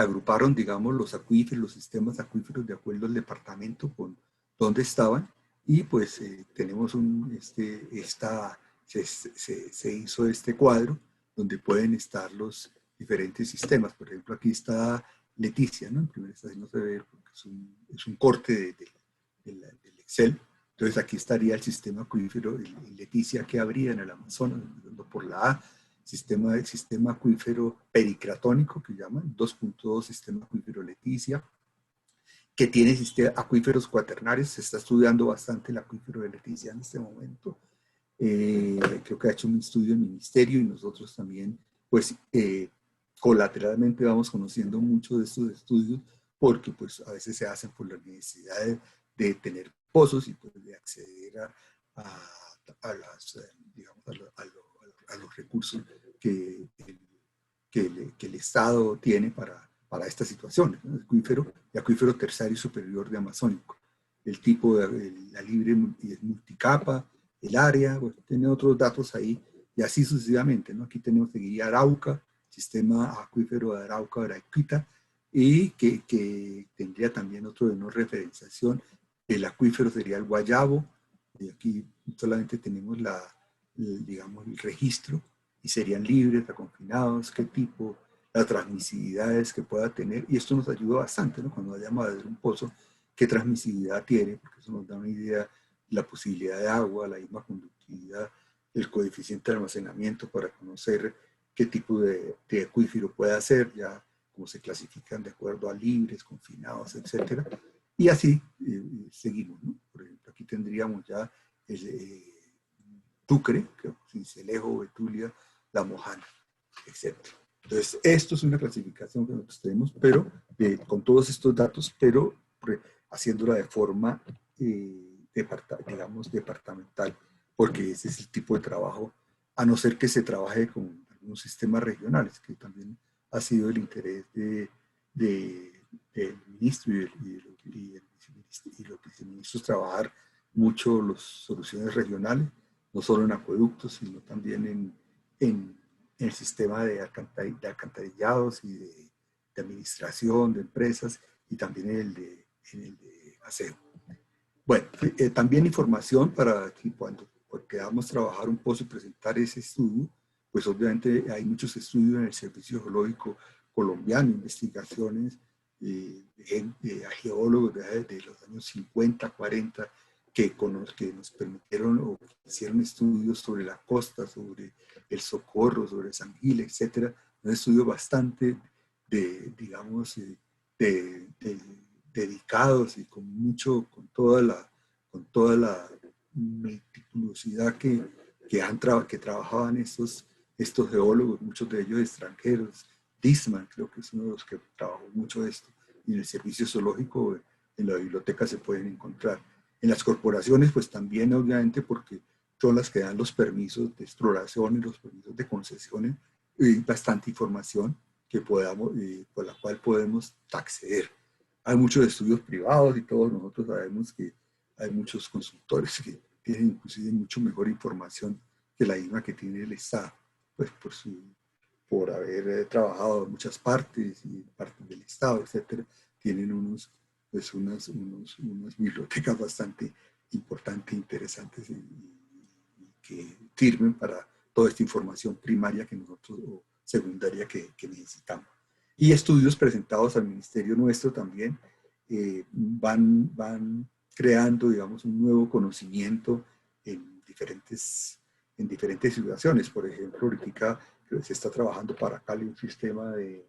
agruparon, digamos, los acuíferos, los sistemas acuíferos de acuerdo al departamento con dónde estaban, y pues tenemos se hizo este cuadro donde pueden estar los diferentes sistemas. Por ejemplo, aquí está Leticia, ¿no? En primera estación no se ve porque es un corte del Excel. Entonces aquí estaría el sistema acuífero, el Leticia, que habría en el Amazonas, por la A, sistema acuífero pericratónico, que llaman 2.2 sistema acuífero Leticia, que tiene acuíferos cuaternarios. Se está estudiando bastante el acuífero de Leticia en este momento. Creo que ha hecho un estudio el ministerio, y nosotros también, pues colateralmente vamos conociendo mucho de estos estudios, porque pues a veces se hacen por la necesidad de tener pozos y pues de acceder digamos, a los recursos que el Estado tiene para esta situación, ¿no? Acuífero terciario superior de Amazónico. El tipo la libre es multicapa, el área, bueno, tiene otros datos ahí, y así sucesivamente, ¿no? Aquí tenemos seguiría Arauca, sistema acuífero de Arauca, Arauquita, y que tendría también otro de no referenciación. El acuífero sería el Guayabo, y aquí solamente tenemos digamos, el registro, y serían libres, confinados, qué tipo, las transmisibilidades que pueda tener, y esto nos ayuda bastante, ¿no? Cuando vayamos a ver un pozo, qué transmisibilidad tiene, porque eso nos da una idea de la posibilidad de agua, la misma conductividad, el coeficiente de almacenamiento para conocer qué tipo de acuífero puede hacer, ya cómo se clasifican de acuerdo a libres, confinados, etcétera. Y así seguimos, ¿no? Por ejemplo, aquí tendríamos ya Tucre, Sincelejo, Betulia, La Mojana, etc. Entonces, esto es una clasificación que nosotros tenemos, pero con todos estos datos, pero haciéndola de forma, digamos, departamental, porque ese es el tipo de trabajo, a no ser que se trabaje con algunos sistemas regionales, que también ha sido el interés del ministro y los viceministros trabajar mucho las soluciones regionales, no solo en acueductos, sino también en el sistema de alcantarillados y de administración de empresas, y también en el de aseo. Bueno, también información para que cuando queramos trabajar un pozo y presentar ese estudio, pues obviamente hay muchos estudios en el Servicio Geológico colombiano, investigaciones de geólogos de los años 50, 40, que nos permitieron o hicieron estudios sobre la costa, sobre el Socorro, sobre San Gil, etcétera. Un estudio bastante, digamos, dedicados y con toda la meticulosidad que trabajaban estos geólogos, muchos de ellos extranjeros. Disman creo que es uno de los que trabajó mucho esto, y en el servicio zoológico, en la biblioteca se pueden encontrar. En las corporaciones, pues también obviamente porque son las que dan los permisos de exploración y los permisos de concesiones, y bastante información que podamos, por la cual podemos acceder. Hay muchos estudios privados y todos nosotros sabemos que hay muchos consultores que tienen inclusive mucho mejor información que la misma que tiene el Estado, pues por haber trabajado en muchas partes y partes del Estado, etcétera, tienen unas bibliotecas bastante importantes e interesantes y que sirven para toda esta información primaria que nosotros, o secundaria que necesitamos. Y estudios presentados al ministerio nuestro también van creando, digamos, un nuevo conocimiento en diferentes situaciones. Por ejemplo, ahorita se está trabajando para Cali un sistema el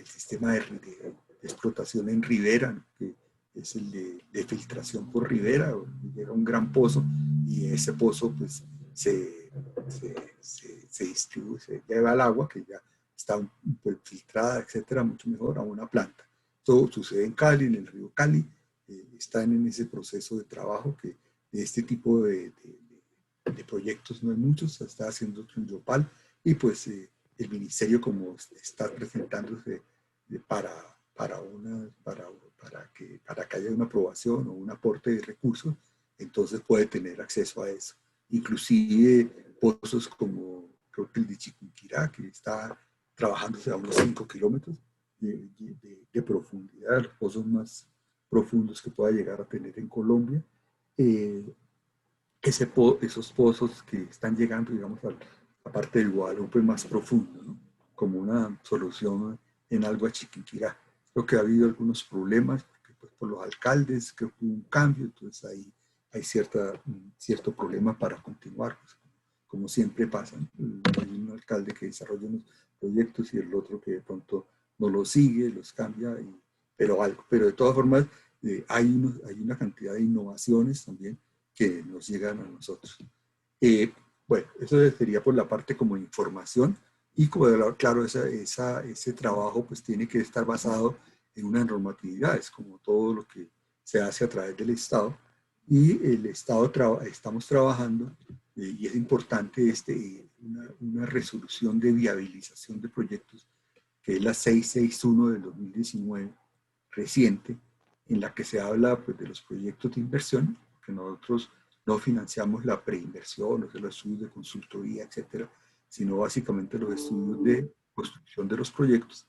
sistema de explotación en ribera, ¿no? Que es el de filtración por ribera. Llega un gran pozo y ese pozo pues se distribuye, se lleva al agua que ya está pues, filtrada, etcétera, mucho mejor a una planta. Todo sucede en Cali, en el río Cali. Están en ese proceso de trabajo que de este tipo de proyectos no hay muchos, se está haciendo otro en Yopal, y pues el ministerio, como está presentándose para que haya una aprobación o un aporte de recursos, entonces puede tener acceso a eso. Inclusive pozos como creo que el de Chiquinquirá, que está trabajándose a unos 5 kilómetros de profundidad, los pozos más profundos que pueda llegar a tener en Colombia. Esos pozos que están llegando, digamos, a la parte del Guadalupe más profundo, ¿no? Como una solución en algo a Chiquinquirá. Creo que ha habido algunos problemas, porque pues, por los alcaldes, creo que hubo un cambio, entonces ahí hay cierto problema para continuar, pues, como siempre pasa, ¿no? Hay un alcalde que desarrolla unos proyectos y el otro que de pronto no los sigue, los cambia, pero de todas formas hay una cantidad de innovaciones también que nos llegan a nosotros. Bueno, eso sería por la parte como información, Y como claro, ese trabajo pues tiene que estar basado en unas normatividades, como todo lo que se hace a través del Estado. Y el Estado estamos trabajando, y es importante una resolución de viabilización de proyectos, que es la 661 del 2019, reciente, en la que se habla pues, de los proyectos de inversión, que nosotros no financiamos la preinversión, los estudios de consultoría, etcétera, sino básicamente los estudios de construcción de los proyectos.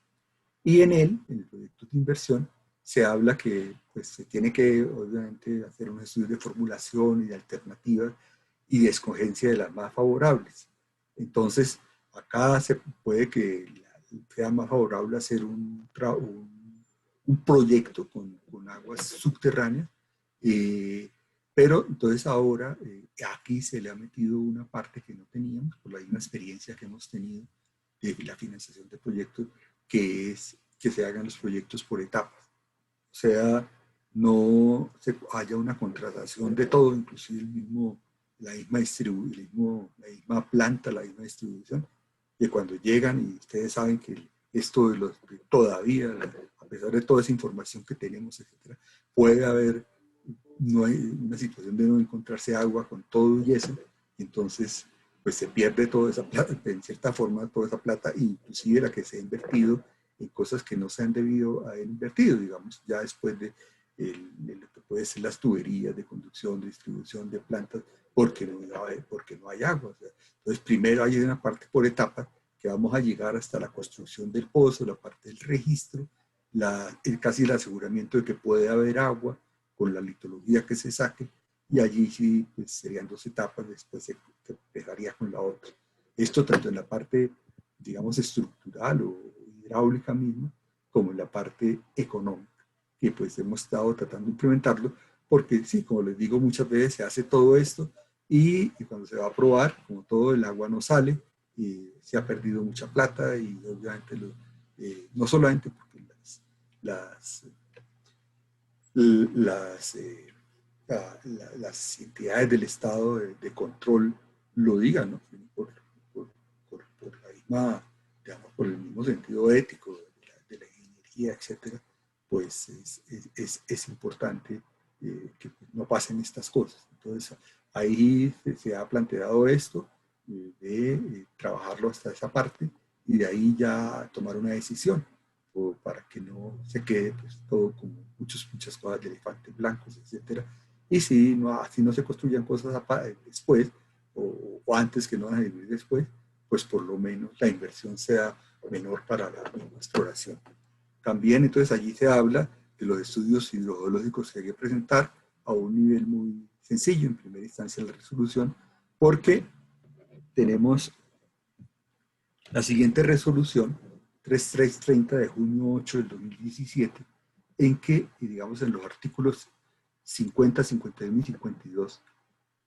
Y en el proyecto de inversión, se habla que pues, se tiene que, obviamente, hacer un estudio de formulación y de alternativas y de escogencia de las más favorables. Entonces, acá se puede que sea más favorable hacer un proyecto con aguas subterráneas, pero entonces ahora aquí se le ha metido una parte que no teníamos, por la misma experiencia que hemos tenido de la financiación de proyectos, que es que se hagan los proyectos por etapas. O sea, no haya una contratación de todo, inclusive la misma planta, la misma distribución, que cuando llegan, y ustedes saben que esto todavía, a pesar de toda esa información que tenemos, etcétera, puede haber no hay una situación de no encontrarse agua con todo y eso, y entonces pues se pierde toda esa plata, en cierta forma toda esa plata, inclusive la que se ha invertido en cosas que no se han debido haber invertido, digamos, ya después de lo que puede ser las tuberías de conducción, de distribución de plantas, porque no hay agua. O sea, entonces primero hay una parte por etapa que vamos a llegar hasta la construcción del pozo, la parte del registro, casi el aseguramiento de que puede haber agua, con la litología que se saque, y allí sí pues, serían dos etapas, después se pegaría con la otra. Esto tanto en la parte, digamos, estructural o hidráulica misma, como en la parte económica, que pues hemos estado tratando de implementarlo, porque sí, como les digo, muchas veces se hace todo esto, y cuando se va a probar, como todo, el agua no sale, y se ha perdido mucha plata, y obviamente no solamente porque las, las entidades del Estado de control lo digan, ¿no? Por la misma, digamos, por el mismo sentido ético de la ingeniería, etcétera, pues es importante que no pasen estas cosas. Entonces, ahí se ha planteado esto, de trabajarlo hasta esa parte, y de ahí ya tomar una decisión, o para que no se quede pues, todo como muchas cosas de elefantes blancos, etcétera. Y si no se construyan cosas después, o antes que no van a vivir después, pues por lo menos la inversión sea menor para la misma exploración. También entonces allí se habla de los estudios hidrogeológicos que hay que presentar a un nivel muy sencillo, en primera instancia la resolución, porque tenemos la siguiente resolución, 3330 de junio 8 del 2017, en que, digamos, en los artículos 50, 51 y 52,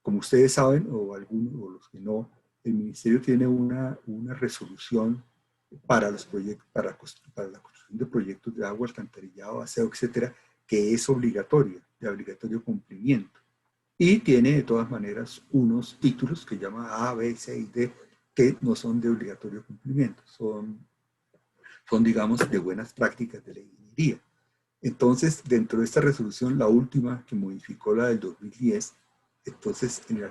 como ustedes saben, o algunos, o los que no, el Ministerio tiene una resolución para los proyectos, para la construcción de proyectos de agua, alcantarillado, aseo, etcétera, que es obligatoria, de obligatorio cumplimiento. Y tiene de todas maneras unos títulos que llama A, B, C y D, que no son de obligatorio cumplimiento, son digamos, de buenas prácticas de la ingeniería. Entonces, dentro de esta resolución, la última que modificó la del 2010, entonces en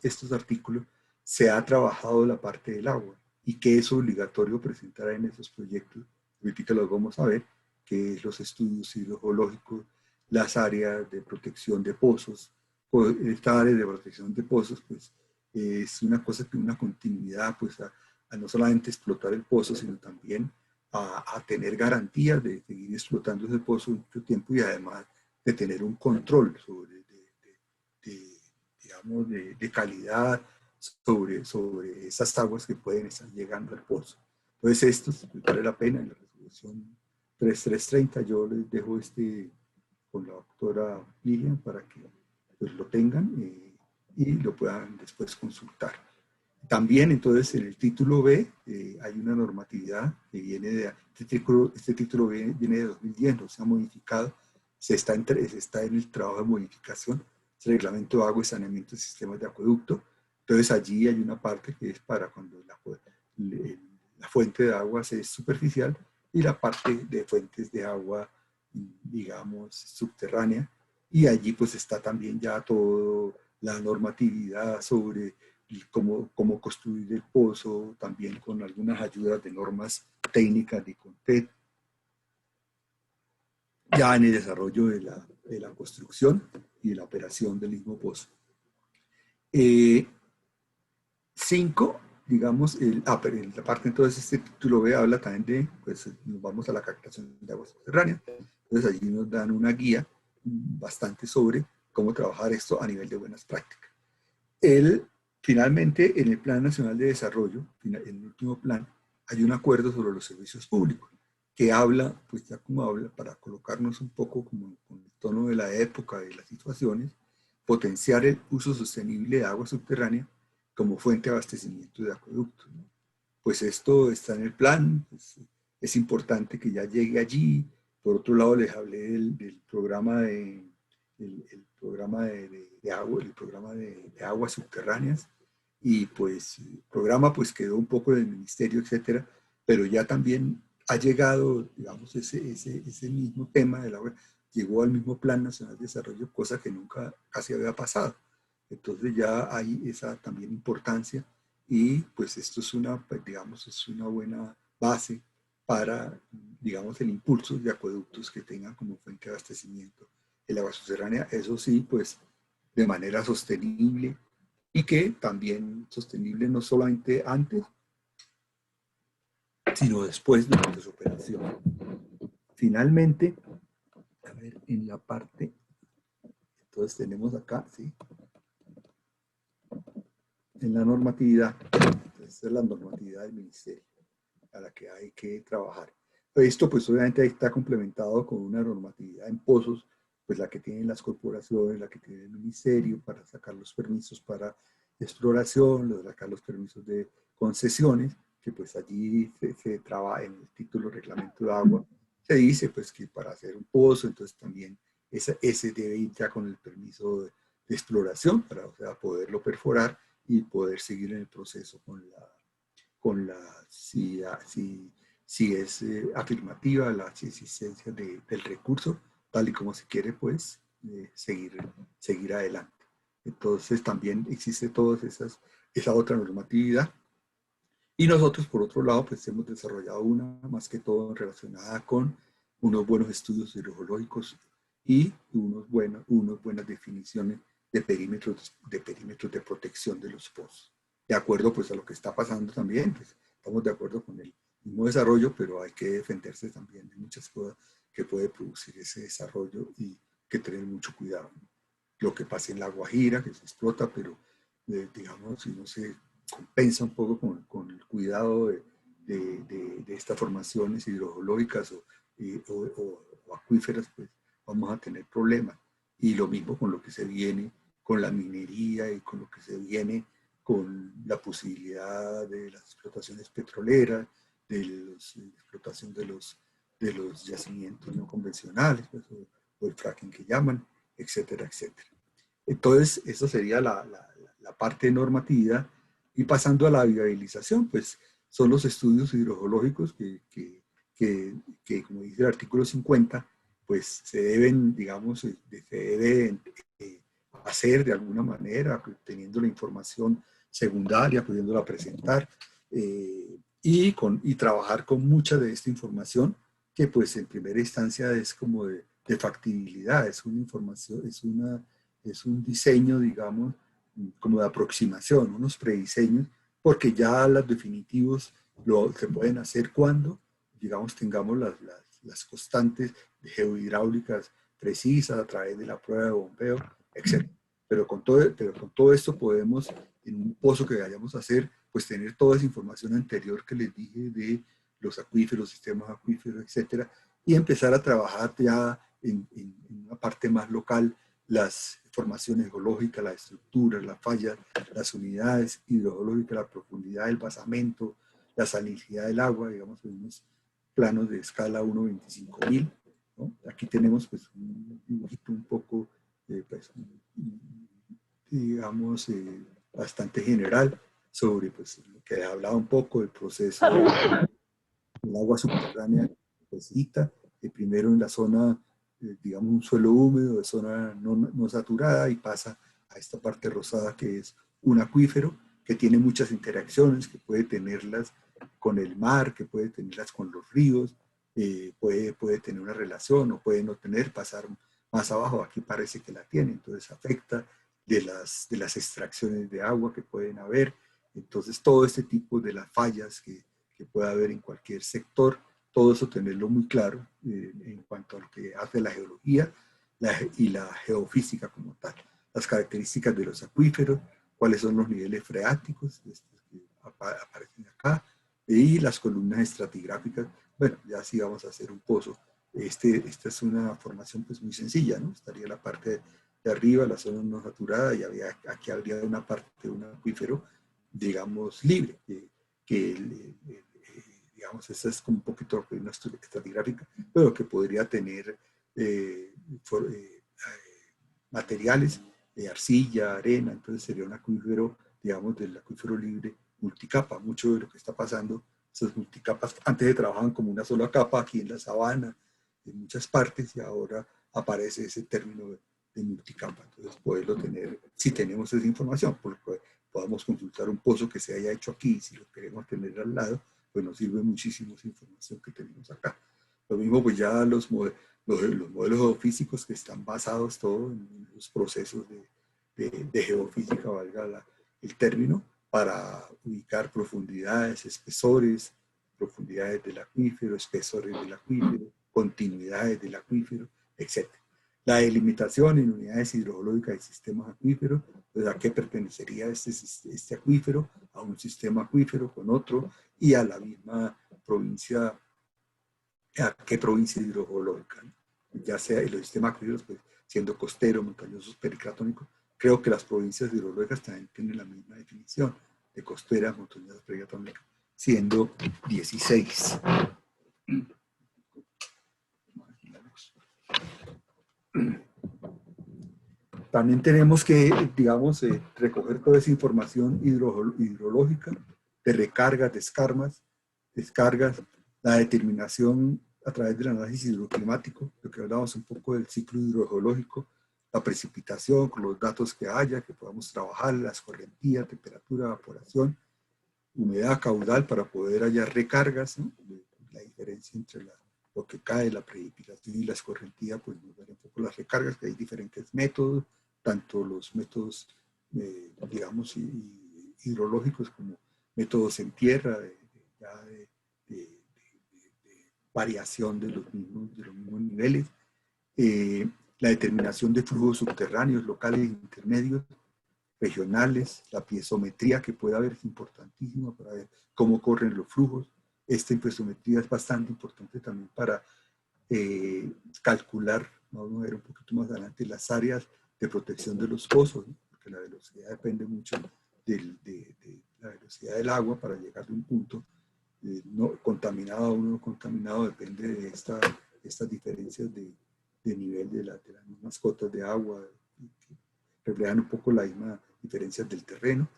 estos artículos se ha trabajado la parte del agua y que es obligatorio presentar en esos proyectos. Ahorita los vamos a ver, que es los estudios hidrogeológicos, las áreas de protección de pozos. Esta área de protección de pozos, pues, es una cosa que una continuidad, pues, a no solamente explotar el pozo, sino también a tener garantías de seguir explotando ese pozo mucho tiempo, y además de tener un control sobre, digamos, de calidad sobre esas aguas que pueden estar llegando al pozo. Entonces esto vale la pena. En la resolución 3330 yo les dejo con la doctora Lilian para que pues, lo tengan y lo puedan después consultar. También, entonces, en el título B hay una normatividad que viene este título B viene de 2010, no se ha modificado, se está en el trabajo de modificación, es el reglamento de agua y saneamiento de sistemas de acueducto. Entonces, allí hay una parte que es para cuando la fuente de aguas es superficial y la parte de fuentes de agua, digamos, subterránea. Y allí pues está también ya toda la normatividad sobre cómo construir el pozo, también con algunas ayudas de normas técnicas de CONTED, ya en el desarrollo de la construcción y de la operación del mismo pozo. 5, digamos, pero en la parte entonces este título B habla también de, pues nos vamos a la captación de aguas subterráneas, entonces allí nos dan una guía bastante sobre cómo trabajar esto a nivel de buenas prácticas. Finalmente, en el Plan Nacional de Desarrollo, en el último plan, hay un acuerdo sobre los servicios públicos, que habla, pues ya como habla, para colocarnos un poco como con el tono de la época y las situaciones, potenciar el uso sostenible de agua subterránea como fuente de abastecimiento de acueductos, ¿no? Pues esto está en el plan, pues es importante que ya llegue allí. Por otro lado, les hablé del programa el programa de aguas subterráneas, y pues el programa pues quedó un poco del ministerio, etcétera, pero ya también ha llegado, digamos, ese mismo tema del agua, llegó al mismo Plan Nacional de Desarrollo, cosa que nunca casi había pasado. Entonces ya hay esa también importancia, y pues esto es pues, digamos, es una buena base para, digamos, el impulso de acueductos que tengan como fuente de abastecimiento el agua subterránea, eso sí, pues de manera sostenible, y que también sostenible no solamente antes, sino después durante su operación. Finalmente, a ver, en la parte, entonces tenemos acá, ¿sí? En la normatividad, esta es la normatividad del ministerio a la que hay que trabajar. Esto pues obviamente está complementado con una normatividad en pozos, pues la que tienen las corporaciones, la que tiene el ministerio para sacar los permisos para exploración, sacar los permisos de concesiones, que pues allí se trabaja en el título reglamento de agua, se dice pues que para hacer un pozo, entonces también ese debe ir ya con el permiso de exploración para, o sea, poderlo perforar y poder seguir en el proceso si es afirmativa la existencia del recurso, tal y como se quiere, pues, seguir adelante. Entonces también existe esa otra normatividad. Y nosotros, por otro lado, pues hemos desarrollado una más que todo relacionada con unos buenos estudios hidrogeológicos y unas buenas definiciones de perímetros de protección de los pozos. De acuerdo pues a lo que está pasando también, pues estamos de acuerdo con el mismo desarrollo, pero hay que defenderse también de muchas cosas que puede producir ese desarrollo y que tener mucho cuidado, ¿no? Lo que pasa en la Guajira, que se explota, pero digamos, si no se compensa un poco con el cuidado de estas formaciones hidrogeológicas o acuíferas, pues vamos a tener problemas. Y lo mismo con lo que se viene con la minería y con lo que se viene con la posibilidad de las explotaciones petroleras, de la explotación de los yacimientos no convencionales, pues, o el fracking que llaman, etcétera, etcétera. Entonces, eso sería la parte de normatividad. Y pasando a la viabilización, pues son los estudios hidrogeológicos que como dice el artículo 50, pues se deben, digamos, se deben hacer de alguna manera, teniendo la información secundaria, pudiéndola presentar, y trabajar con mucha de esta información, que pues en primera instancia es como de factibilidad, es una información, es un diseño, digamos, como de aproximación, unos prediseños, porque ya los definitivos se pueden hacer cuando, digamos, tengamos las constantes geohidráulicas precisas a través de la prueba de bombeo, etc. Pero con todo esto podemos, en un pozo que vayamos a hacer, pues tener toda esa información anterior que les dije de los acuíferos, sistemas acuíferos, etcétera, y empezar a trabajar ya en una parte más local las formaciones geológicas, las estructuras, las fallas, las unidades hidrogeológicas, la profundidad del basamento, la salinidad del agua, digamos, en unos planos de escala 1:25.000, ¿no? Aquí tenemos pues un dibujito un poco, pues, digamos, bastante general, sobre pues, lo que hablaba un poco del proceso del agua subterránea que necesita, primero en la zona, digamos, un suelo húmedo, de zona no saturada, y pasa a esta parte rosada que es un acuífero que tiene muchas interacciones, que puede tenerlas con el mar, que puede tenerlas con los ríos, puede tener una relación o puede no tener, pasar más abajo. Aquí parece que la tiene, entonces afecta de las extracciones de agua que pueden haber. Entonces todo este tipo de las fallas que pueda haber en cualquier sector, todo eso tenerlo muy claro en cuanto a lo que hace la geología y la geofísica como tal. Las características de los acuíferos, cuáles son los niveles freáticos que aparecen acá, y las columnas estratigráficas. Bueno, ya sí vamos a hacer un pozo. Esta es una formación pues muy sencilla, ¿no? Estaría la parte de arriba, la zona no saturada, y aquí habría una parte de un acuífero, digamos, libre, digamos, esa es como un poquito una estratigráfica, pero que podría tener materiales de arcilla, arena. Entonces sería un acuífero, digamos, del acuífero libre multicapa. Mucho de lo que está pasando, esas multicapas, antes trabajaban como una sola capa aquí en la sabana, en muchas partes, y ahora aparece ese término de multicapa. Entonces poderlo tener, si tenemos esa información, porque podamos consultar un pozo que se haya hecho aquí, si lo queremos tener al lado, pues nos sirve muchísimo esa información que tenemos acá. Lo mismo pues ya los modelos geofísicos que están basados todo en los procesos de geofísica, valga el término, para ubicar profundidades, espesores, profundidades del acuífero, espesores del acuífero, continuidades del acuífero, etc. La delimitación en unidades hidrogeológicas de sistemas acuíferos, pues a qué pertenecería este acuífero, a un sistema acuífero con otro, y a la misma provincia, a qué provincia hidrogeológica, ¿no? Ya sea en los sistemas acuíferos, pues, siendo costeros, montañosos, periclatónicos. Creo que las provincias hidrológicas también tienen la misma definición de costeras, montañosas, periclatónicas, siendo 16. También tenemos que, digamos, recoger toda esa información hidrológica de recargas, descargas, la determinación a través del análisis hidroclimático, lo que hablábamos un poco del ciclo hidrogeológico, la precipitación, con los datos que haya, que podamos trabajar, la escorrentía, temperatura, evaporación, humedad, caudal, para poder hallar recargas, ¿no? La diferencia entre lo que cae, la precipitación y la escorrentía, pues nos dan un poco las recargas, que hay diferentes métodos, tanto los métodos, digamos, hidrológicos como métodos en tierra, de variación de los mismos niveles, la determinación de flujos subterráneos, locales e intermedios, regionales, la piezometría que puede haber es importantísima para ver cómo corren los flujos. Esta piezometría es bastante importante también para calcular, vamos a ver un poquito más adelante, las áreas de protección de los pozos, ¿no? Porque la velocidad depende mucho de la velocidad del agua para llegar de un punto no contaminado a uno no contaminado, depende de estas diferencias de nivel de las mismas cotas de agua, que reflejan un poco las mismas diferencias del terreno,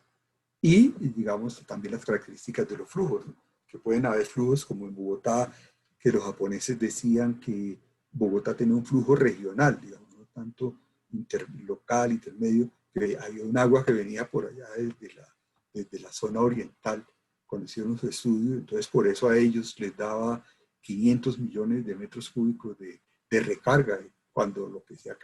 y digamos también las características de los flujos, ¿no? Que pueden haber flujos como en Bogotá, que los japoneses decían que Bogotá tenía un flujo regional, digamos, no tanto local, intermedio, que había un agua que venía por allá desde la zona oriental, cuando hicieron los estudios. Entonces por eso a ellos les daba 500 millones de metros cúbicos de recarga, cuando lo que se ha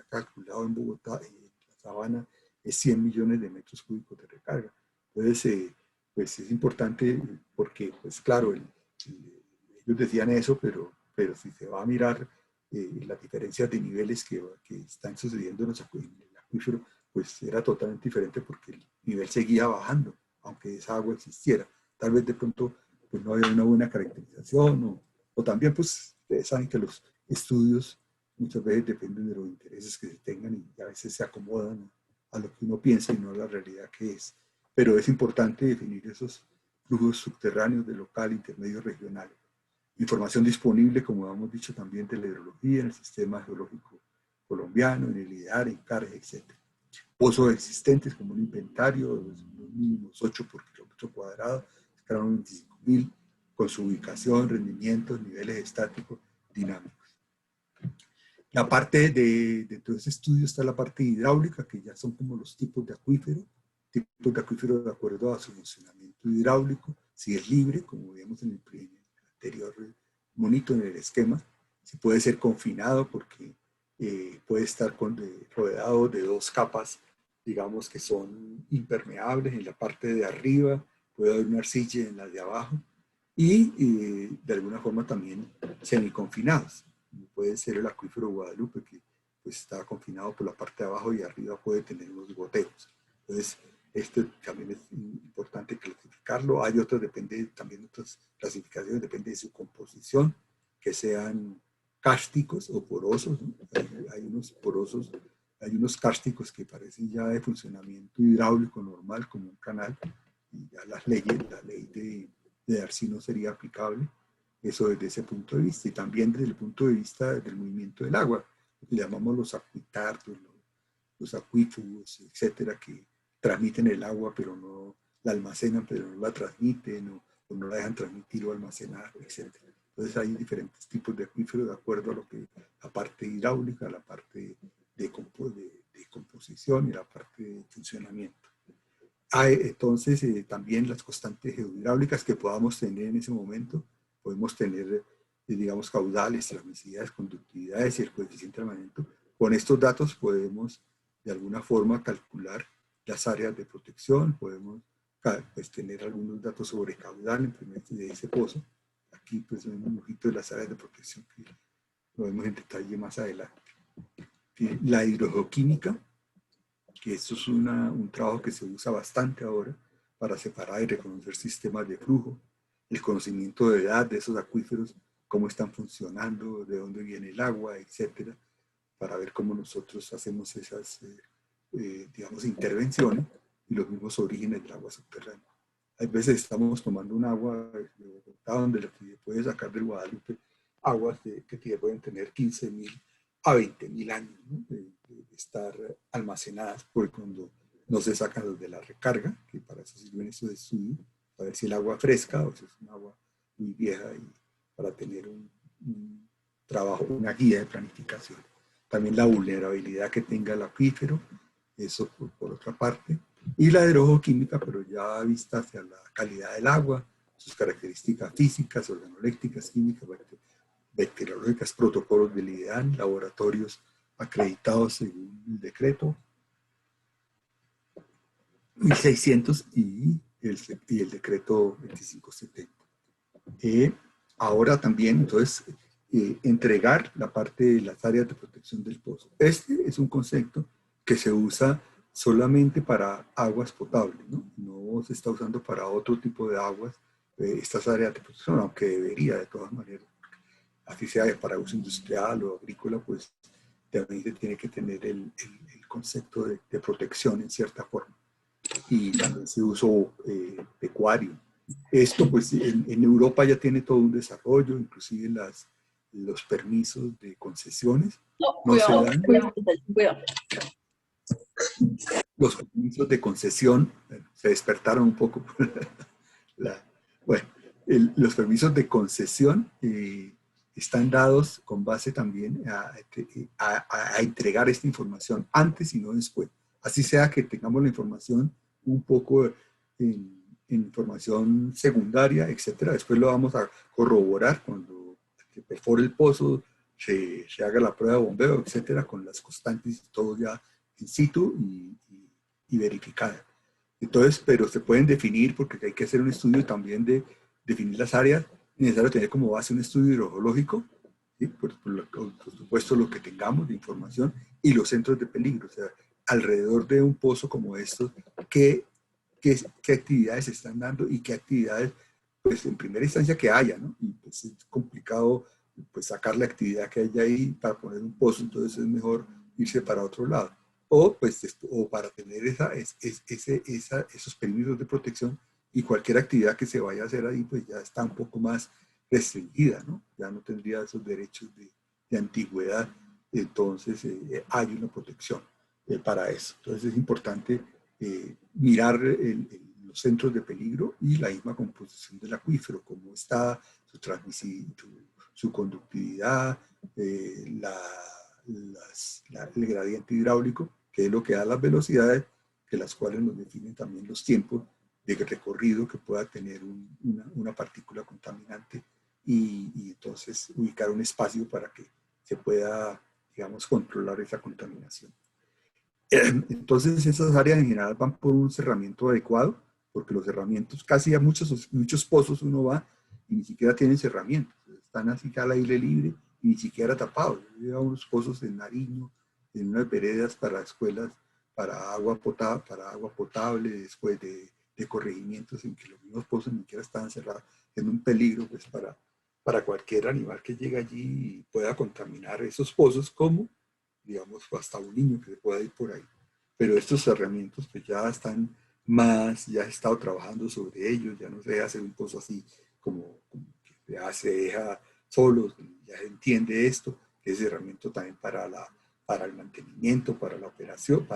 calculado en Bogotá, en la sabana, es 100 millones de metros cúbicos de recarga. Entonces, pues es importante porque, pues claro, ellos decían eso, pero si se va a mirar las diferencias de niveles que están sucediendo en el acuífero, pues era totalmente diferente, porque el nivel seguía bajando, aunque esa agua existiera. Tal vez de pronto pues no había una buena caracterización, o también pues ustedes saben que los estudios muchas veces dependen de los intereses que se tengan, y a veces se acomodan a lo que uno piensa y no a la realidad que es. Pero es importante definir esos flujos subterráneos de local, intermedio, regional. Información disponible, como hemos dicho, también de la hidrología, en el sistema geológico colombiano, en el IDAR, en CARES, etc. Pozos existentes como un inventario, los mínimo 8 por kilómetro cuadrado, cada 25.000, con su ubicación, rendimientos, niveles estáticos, dinámicos. La parte de todo ese estudio está la parte hidráulica, que ya son como los tipos de acuífero de acuerdo a su funcionamiento hidráulico, si es libre, como vemos en el anterior monito en el esquema, si puede ser confinado porque puede estar rodeado de 2 capas, digamos que son impermeables en la parte de arriba, puede haber una arcilla en la de abajo, y de alguna forma también semiconfinados. Puede ser el acuífero Guadalupe, que pues, está confinado por la parte de abajo y arriba puede tener unos goteos. Entonces, esto también es importante clasificarlo. Hay otros, depende también otras clasificaciones, depende de su composición, que sean cársticos o porosos, ¿no? Hay unos porosos, hay unos cársticos que parecen ya de funcionamiento hidráulico normal, como un canal, y ya la ley de Darcy no sería aplicable. Eso desde ese punto de vista, y también desde el punto de vista del movimiento del agua, lo que llamamos los acuitardos, los acuífugos, etcétera, que transmiten el agua, pero no la almacenan, pero no la transmiten, o no la dejan transmitir o almacenar, etcétera. Entonces hay diferentes tipos de acuíferos de acuerdo a lo que la parte hidráulica, la parte de composición y la parte de funcionamiento. Hay entonces también las constantes geohidráulicas que podamos tener en ese momento. Podemos tener, digamos, caudales, transmisividades, conductividades y el coeficiente de armamento. Con estos datos podemos de alguna forma calcular las áreas de protección, podemos pues, tener algunos datos sobre caudal de ese pozo. Aquí pues vemos un ojito de las áreas de protección que lo vemos en detalle más adelante. La hidrogeoquímica, que esto es un trabajo que se usa bastante ahora para separar y reconocer sistemas de flujo, el conocimiento de edad de esos acuíferos, cómo están funcionando, de dónde viene el agua, etcétera, para ver cómo nosotros hacemos esas, digamos, intervenciones y los mismos orígenes del agua subterránea. Hay veces estamos tomando un agua de Bogotá, donde la que puede sacar del Guadalupe aguas que pueden tener 15.000 a 20.000 años, ¿no? de estar almacenadas, porque cuando no se sacan de la recarga, que para eso sirven estos estudios, para ver si el agua fresca o si es un agua muy vieja, y para tener un trabajo, una guía de planificación. También la vulnerabilidad que tenga el acuífero, eso por otra parte, y la hidrogeoquímica, pero ya vista hacia la calidad del agua, sus características físicas, organolépticas, químicas, bacteriológicas, protocolos del IDEAN, laboratorios acreditados según el decreto 1600 y el decreto 2570. Ahora también, entonces, entregar la parte de las áreas de protección del pozo. Este es un concepto que se usa solamente para aguas potables, ¿no? No se está usando para otro tipo de aguas, estas áreas de protección, aunque debería de todas maneras. Así sea para uso industrial o agrícola, pues también se tiene que tener el concepto de protección en cierta forma. Y también se uso pecuario. Esto pues en Europa ya tiene todo un desarrollo, inclusive los permisos de concesiones no se dan. Los permisos de concesión se despertaron un poco. Bueno, los permisos de concesión están dados con base también a entregar esta información antes y no después. Así sea que tengamos la información un poco en información secundaria, etcétera. Después lo vamos a corroborar cuando se perfore el pozo, se haga la prueba de bombeo, etcétera, con las constantes y todo ya in situ y verificada. Entonces, pero se pueden definir, porque hay que hacer un estudio también de definir las áreas, es necesario tener como base un estudio hidrológico, ¿sí? por supuesto lo que tengamos de información, y los centros de peligro, o sea, alrededor de un pozo como estos, qué actividades se están dando y qué actividades, pues en primera instancia que haya, ¿no? Y pues es complicado pues sacar la actividad que haya ahí para poner un pozo, entonces es mejor irse para otro lado. O para tener esos permisos de protección, y cualquier actividad que se vaya a hacer ahí, pues ya está un poco más restringida, ¿no? Ya no tendría esos derechos de antigüedad, entonces hay una protección para eso. Entonces es importante mirar los centros de peligro y la misma composición del acuífero, cómo está su transmisión, su conductividad, el gradiente hidráulico, que es lo que da las velocidades, que las cuales nos definen también los tiempos de recorrido que pueda tener una partícula contaminante y entonces ubicar un espacio para que se pueda, digamos, controlar esa contaminación. Entonces esas áreas en general van por un cerramiento adecuado, porque los cerramientos, casi a muchos pozos uno va y ni siquiera tienen cerramientos, están así al aire libre y ni siquiera tapados. Yo he ido a unos pozos en Nariño, en unas veredas para escuelas, para agua potable después de corregimientos en que los mismos pozos ni siquiera estaban cerrados, en un peligro pues para cualquier animal que llegue allí y pueda contaminar esos pozos, como digamos hasta un niño que se pueda ir por ahí. Pero estos cerramientos pues ya están más, ya he estado trabajando sobre ellos, ya no se debe hacer un pozo así como que ya se deja solo, ya se entiende esto, que es herramienta también para el mantenimiento, para la operación,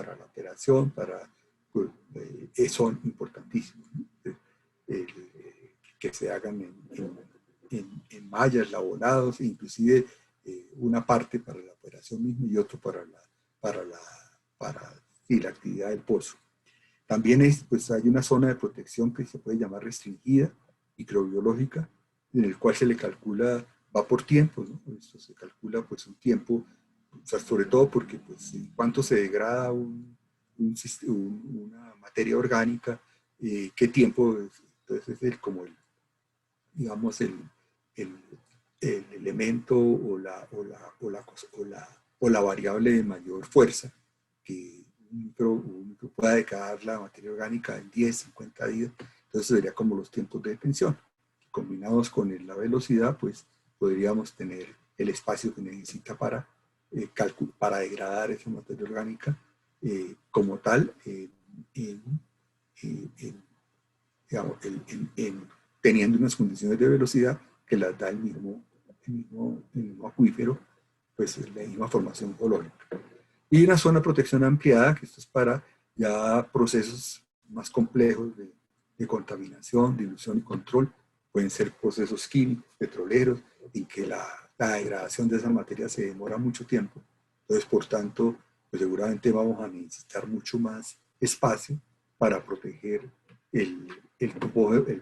son importantísimos, ¿no? Que se hagan en mallas, labolados, inclusive una parte para la operación misma y otro para la actividad del pozo. También pues hay una zona de protección que se puede llamar restringida, microbiológica, en el cual se le calcula, va por tiempo, ¿no? Esto se calcula pues un tiempo, o sea, sobre todo porque pues cuánto se degrada una materia orgánica, qué tiempo, entonces es como digamos el elemento o la variable de mayor fuerza que un micro pueda degradar la materia orgánica en 10, 50 días. Entonces sería como los tiempos de detención. Combinados con la velocidad, pues podríamos tener el espacio que necesita para degradar esa materia orgánica como tal teniendo unas condiciones de velocidad que las da el mismo acuífero, pues la misma formación geológica. Y una zona de protección ampliada, que esto es para ya procesos más complejos de contaminación, dilución y control. Pueden ser procesos químicos, petroleros, en que la degradación de esa materia se demora mucho tiempo. Entonces, por tanto, pues seguramente vamos a necesitar mucho más espacio para proteger el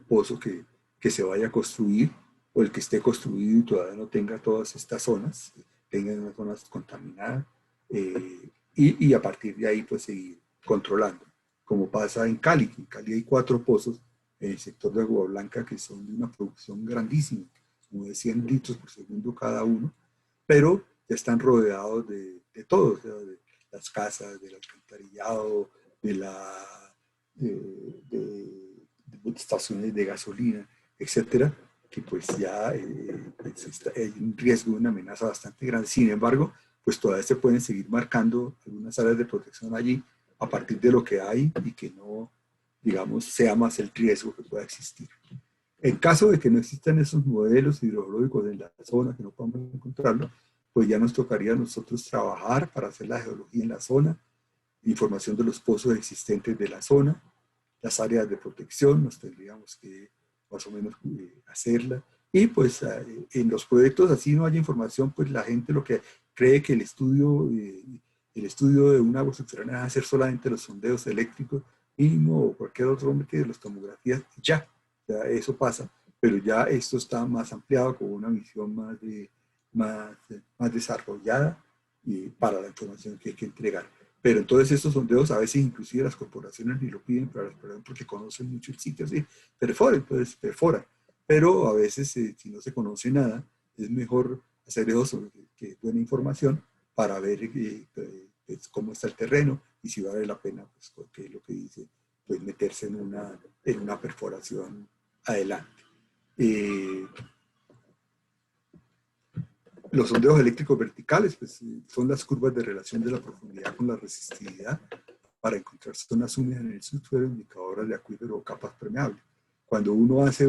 pozo que se vaya a construir, o el que esté construido y todavía no tenga todas estas zonas, tenga unas zonas contaminadas, y a partir de ahí pues seguir controlando, como pasa en Cali. En Cali hay 4 pozos en el sector de Agua Blanca que son de una producción grandísima, como de 100 litros por segundo cada uno, pero ya están rodeados de todo, o sea, de las casas, del alcantarillado, de estaciones de gasolina, etcétera, que pues ya hay un riesgo, una amenaza bastante grande. Sin embargo, pues todavía se pueden seguir marcando algunas áreas de protección allí a partir de lo que hay y que no, digamos, sea más el riesgo que pueda existir. En caso de que no existan esos modelos hidrológicos en la zona, que no podamos encontrarlo, pues ya nos tocaría a nosotros trabajar para hacer la geología en la zona, información de los pozos existentes de la zona, las áreas de protección, nos tendríamos que más o menos hacerla. Y pues en los proyectos así no haya información, pues la gente lo que cree que el estudio de un agua subterránea es hacer solamente los sondeos eléctricos mínimo o cualquier otro método de las tomografías, ya eso pasa, pero ya esto está más ampliado con una visión más desarrollada para la información que hay que entregar. Pero entonces estos sondeos a veces inclusive las corporaciones ni lo piden porque conocen mucho el sitio, así, perforan, pues perforan. Pero a veces si no se conoce nada, es mejor hacer eso, que es buena información para ver pues, cómo está el terreno y si vale la pena, pues que es lo que dice, pues meterse en una perforación adelante. Los sondeos eléctricos verticales pues, son las curvas de relación de la profundidad con la resistividad para encontrar zonas húmedas en el subsuelo, indicadoras de acuífero o capas permeables. Cuando uno hace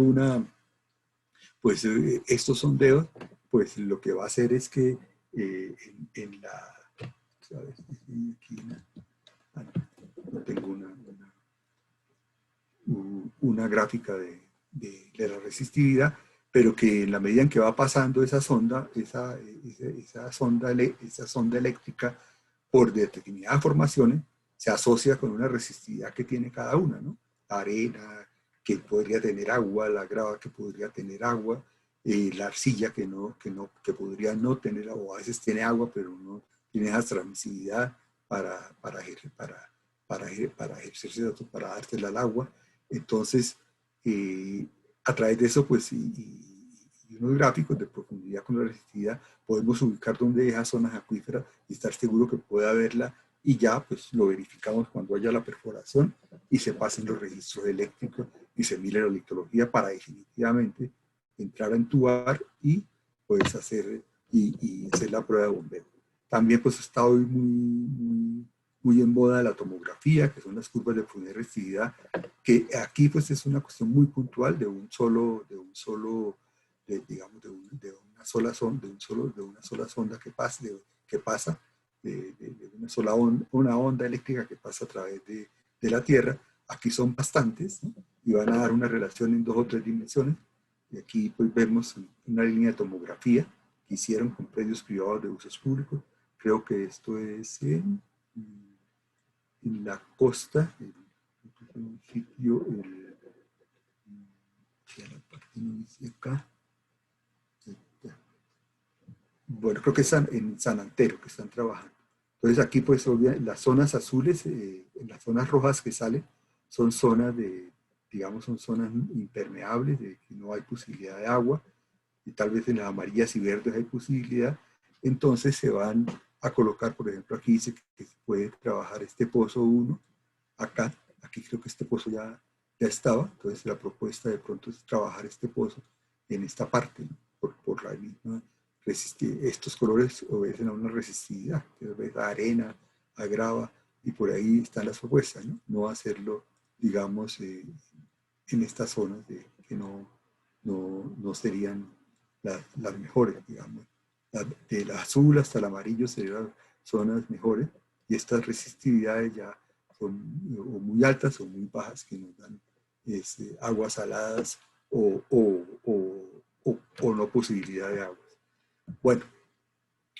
pues estos sondeos, pues lo que va a hacer es que en la, ¿sabes? Aquí no tengo una gráfica de la resistividad, pero que en la medida en que va pasando esa sonda, esa sonda eléctrica por determinadas formaciones, se asocia con una resistividad que tiene cada una, ¿no? La arena que podría tener agua, la grava que podría tener agua, la arcilla que podría no tener, o a veces tiene agua, pero no tiene esa transmisividad para ejercerse, para dársela al agua. Entonces, a través de eso, pues, y unos gráficos de profundidad con la resistividad, podemos ubicar dónde hay esas zonas acuíferas y estar seguro que puede haberla, y ya pues lo verificamos cuando haya la perforación y se pasen los registros eléctricos y se mire la litología para definitivamente entrar a entubar y pues hacer la prueba de bombeo. También pues está hoy muy en moda la tomografía, que son las curvas de profundidad y resistividad, que aquí pues es una cuestión muy puntual de una sola sonda que pasa, de una onda eléctrica que pasa a través de la Tierra. Aquí son bastantes, ¿no? Y van a dar una relación en 2 o 3 dimensiones. Y aquí pues vemos una línea de tomografía que hicieron con predios privados de usos públicos. Creo que esto es en la costa, en un sitio, acá. Bueno, creo que es en San Antero que están trabajando. Entonces aquí pues las zonas azules, las zonas rojas que salen, son zonas son zonas impermeables, de que no hay posibilidad de agua, y tal vez en las amarillas y verdes hay posibilidad. Entonces se van a colocar, por ejemplo, aquí dice que se puede trabajar este pozo 1, aquí creo que este pozo ya estaba, entonces la propuesta de pronto es trabajar este pozo en esta parte, ¿no? por la misma estos colores obedecen a una resistividad, que es a arena, a grava, y por ahí están las propuestas, ¿no? No hacerlo, digamos, en estas zonas que no serían las mejores, digamos. Del azul hasta el amarillo serían zonas mejores, y estas resistividades ya son o muy altas o muy bajas, que nos dan aguas saladas o no posibilidad de agua. Bueno,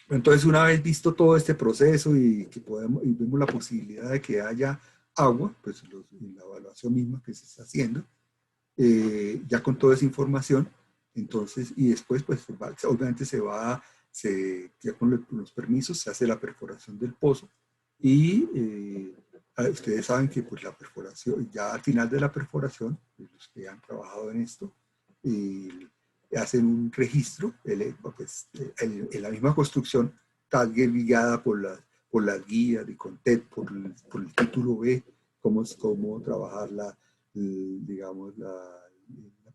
entonces una vez visto todo este proceso y vemos la posibilidad de que haya agua, pues en la evaluación misma que se está haciendo, ya con toda esa información, entonces, y después pues obviamente ya con los permisos se hace la perforación del pozo, y ustedes saben que pues la perforación, ya al final de la perforación, pues, los que han trabajado en esto, hacen un registro, en la misma construcción, tal vez guiada por las guías de CONTEP, por el título B, cómo trabajar digamos, la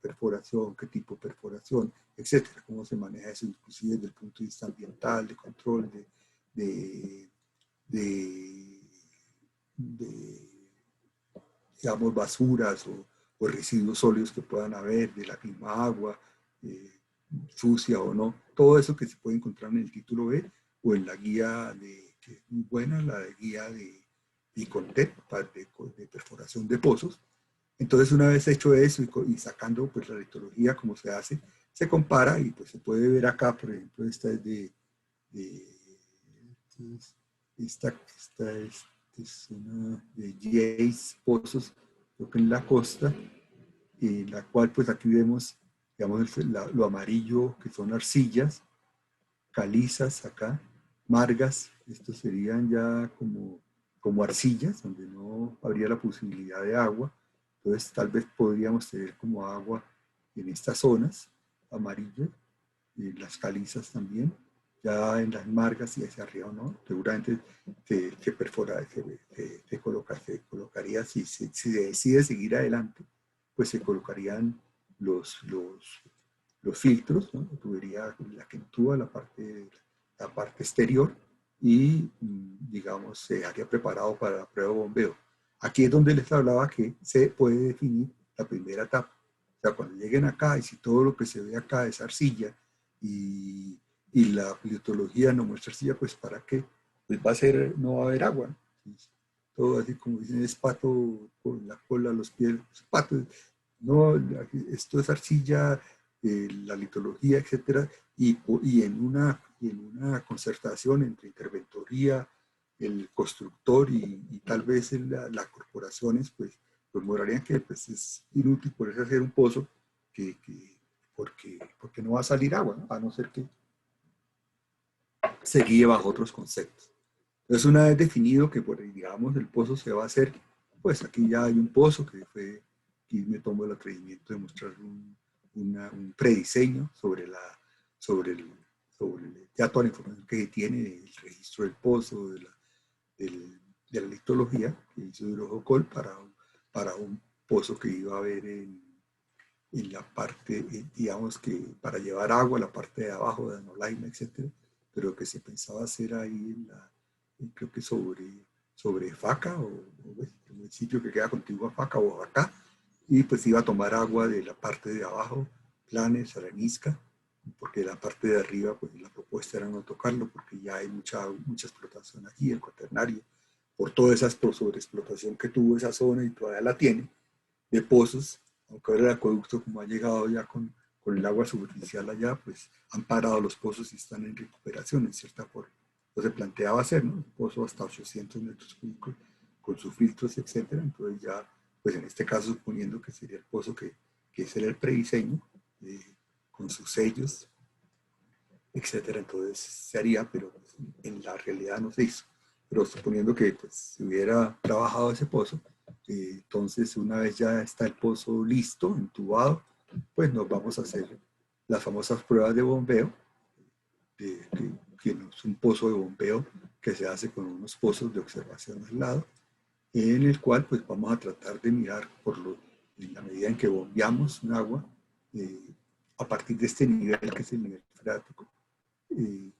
perforación, qué tipo de perforación, etcétera, cómo se maneja eso, inclusive desde el punto de vista ambiental, de control, digamos, basuras o residuos sólidos que puedan haber de la misma agua, sucia o no, todo eso que se puede encontrar en el título B o en la guía que es muy buena, la guía de CONTEP de perforación de pozos. Entonces, una vez hecho eso y sacando pues la litología como se hace, se compara y pues se puede ver acá, por ejemplo, esta es es una de Jace Pozos, creo que en la costa, en la cual pues aquí vemos, digamos, lo amarillo que son arcillas, calizas acá, margas, estos serían ya como arcillas, donde no habría la posibilidad de agua. Entonces tal vez podríamos tener como agua en estas zonas amarillas, las calizas también, ya en las margas y hacia arriba, ¿no? Seguramente se colocaría, si se decide seguir adelante, pues se colocarían los filtros, ¿no? La tubería, la que entuba la parte exterior, y digamos se haría preparado para la prueba de bombeo. Aquí es donde les hablaba que se puede definir la primera etapa. O sea, cuando lleguen acá, y si todo lo que se ve acá es arcilla y la litología no muestra arcilla, pues ¿para qué? Pues no va a haber agua, ¿no? Todo así como dicen, es pato con la cola, los pies, es pato, no, esto es arcilla, la litología, etcétera, y en una concertación entre interventoría, el constructor y tal vez las corporaciones, pues mostrarían que pues, es inútil poderse hacer un pozo porque no va a salir agua, ¿no? A no ser que se guíe bajo otros conceptos. Entonces, una vez definido que, digamos, el pozo se va a hacer, pues aquí ya hay un pozo que fue, aquí me tomo el atrevimiento de mostrar un prediseño sobre ya toda la información que tiene, el registro del pozo, de la litología que hizo Hidrojocol para un pozo que iba a haber en la parte, digamos que para llevar agua, la parte de abajo de Anolaima, etcétera, pero que se pensaba hacer ahí creo que sobre Faca, o el municipio que queda contiguo a Faca o acá, y pues iba a tomar agua de la parte de abajo, Planes, Arenisca, porque la parte de arriba, pues la propuesta era no tocarlo, porque ya hay mucha explotación aquí, el cuaternario, por toda esa sobreexplotación que tuvo esa zona y todavía la tiene, de pozos, aunque ahora el acueducto como ha llegado ya con el agua superficial allá, pues han parado los pozos y están en recuperación en cierta forma. Entonces se planteaba hacer, ¿no? Un pozo hasta 800 metros cúbicos con sus filtros, etcétera. Entonces ya, pues en este caso suponiendo que sería el pozo que sería el prediseño, con sus sellos, etcétera. Entonces se haría, pero pues, en la realidad no se hizo. Pero suponiendo que pues, se hubiera trabajado ese pozo, entonces una vez ya está el pozo listo, entubado, pues nos vamos a hacer las famosas pruebas de bombeo, que es un pozo de bombeo que se hace con unos pozos de observación al lado, en el cual pues vamos a tratar de mirar en la medida en que bombeamos un agua, a partir de este nivel que es el nivel freático,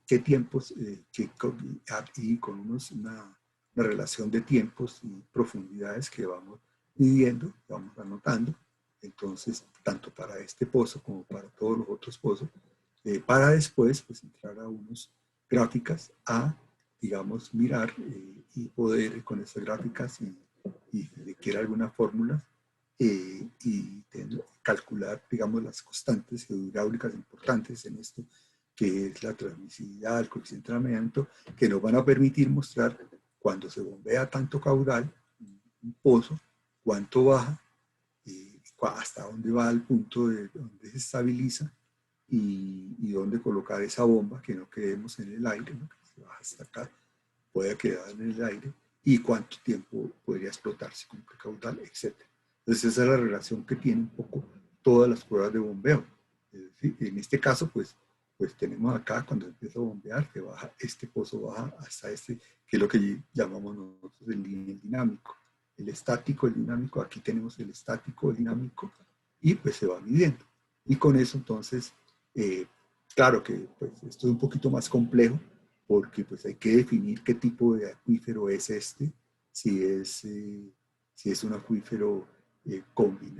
qué tiempos, y con una relación de tiempos y profundidades que vamos midiendo, vamos anotando. Entonces, tanto para este pozo como para todos los otros pozos, para después pues, entrar a unas gráficas digamos, mirar y poder con estas gráficas y si requiere alguna fórmula, y calcular, digamos, las constantes hidráulicas importantes en esto, que es la transmisividad, el coeficiente de aislamiento, que nos van a permitir mostrar cuando se bombea tanto caudal, un pozo, cuánto baja, hasta dónde va al punto de donde se estabiliza y dónde colocar esa bomba, que no quedemos en el aire, ¿no? Que se baja hasta acá, puede quedar en el aire, y cuánto tiempo podría explotarse con qué caudal, etc. Entonces esa es la relación que tienen un poco todas las pruebas de bombeo. Es decir, en este caso, pues tenemos acá, cuando empieza a bombear, que baja, este pozo baja hasta este, que es lo que llamamos nosotros el nivel dinámico. El estático, el dinámico, aquí tenemos el estático, el dinámico, y pues se va midiendo. Y con eso entonces, claro que pues, esto es un poquito más complejo, porque pues hay que definir qué tipo de acuífero es este, si es un acuífero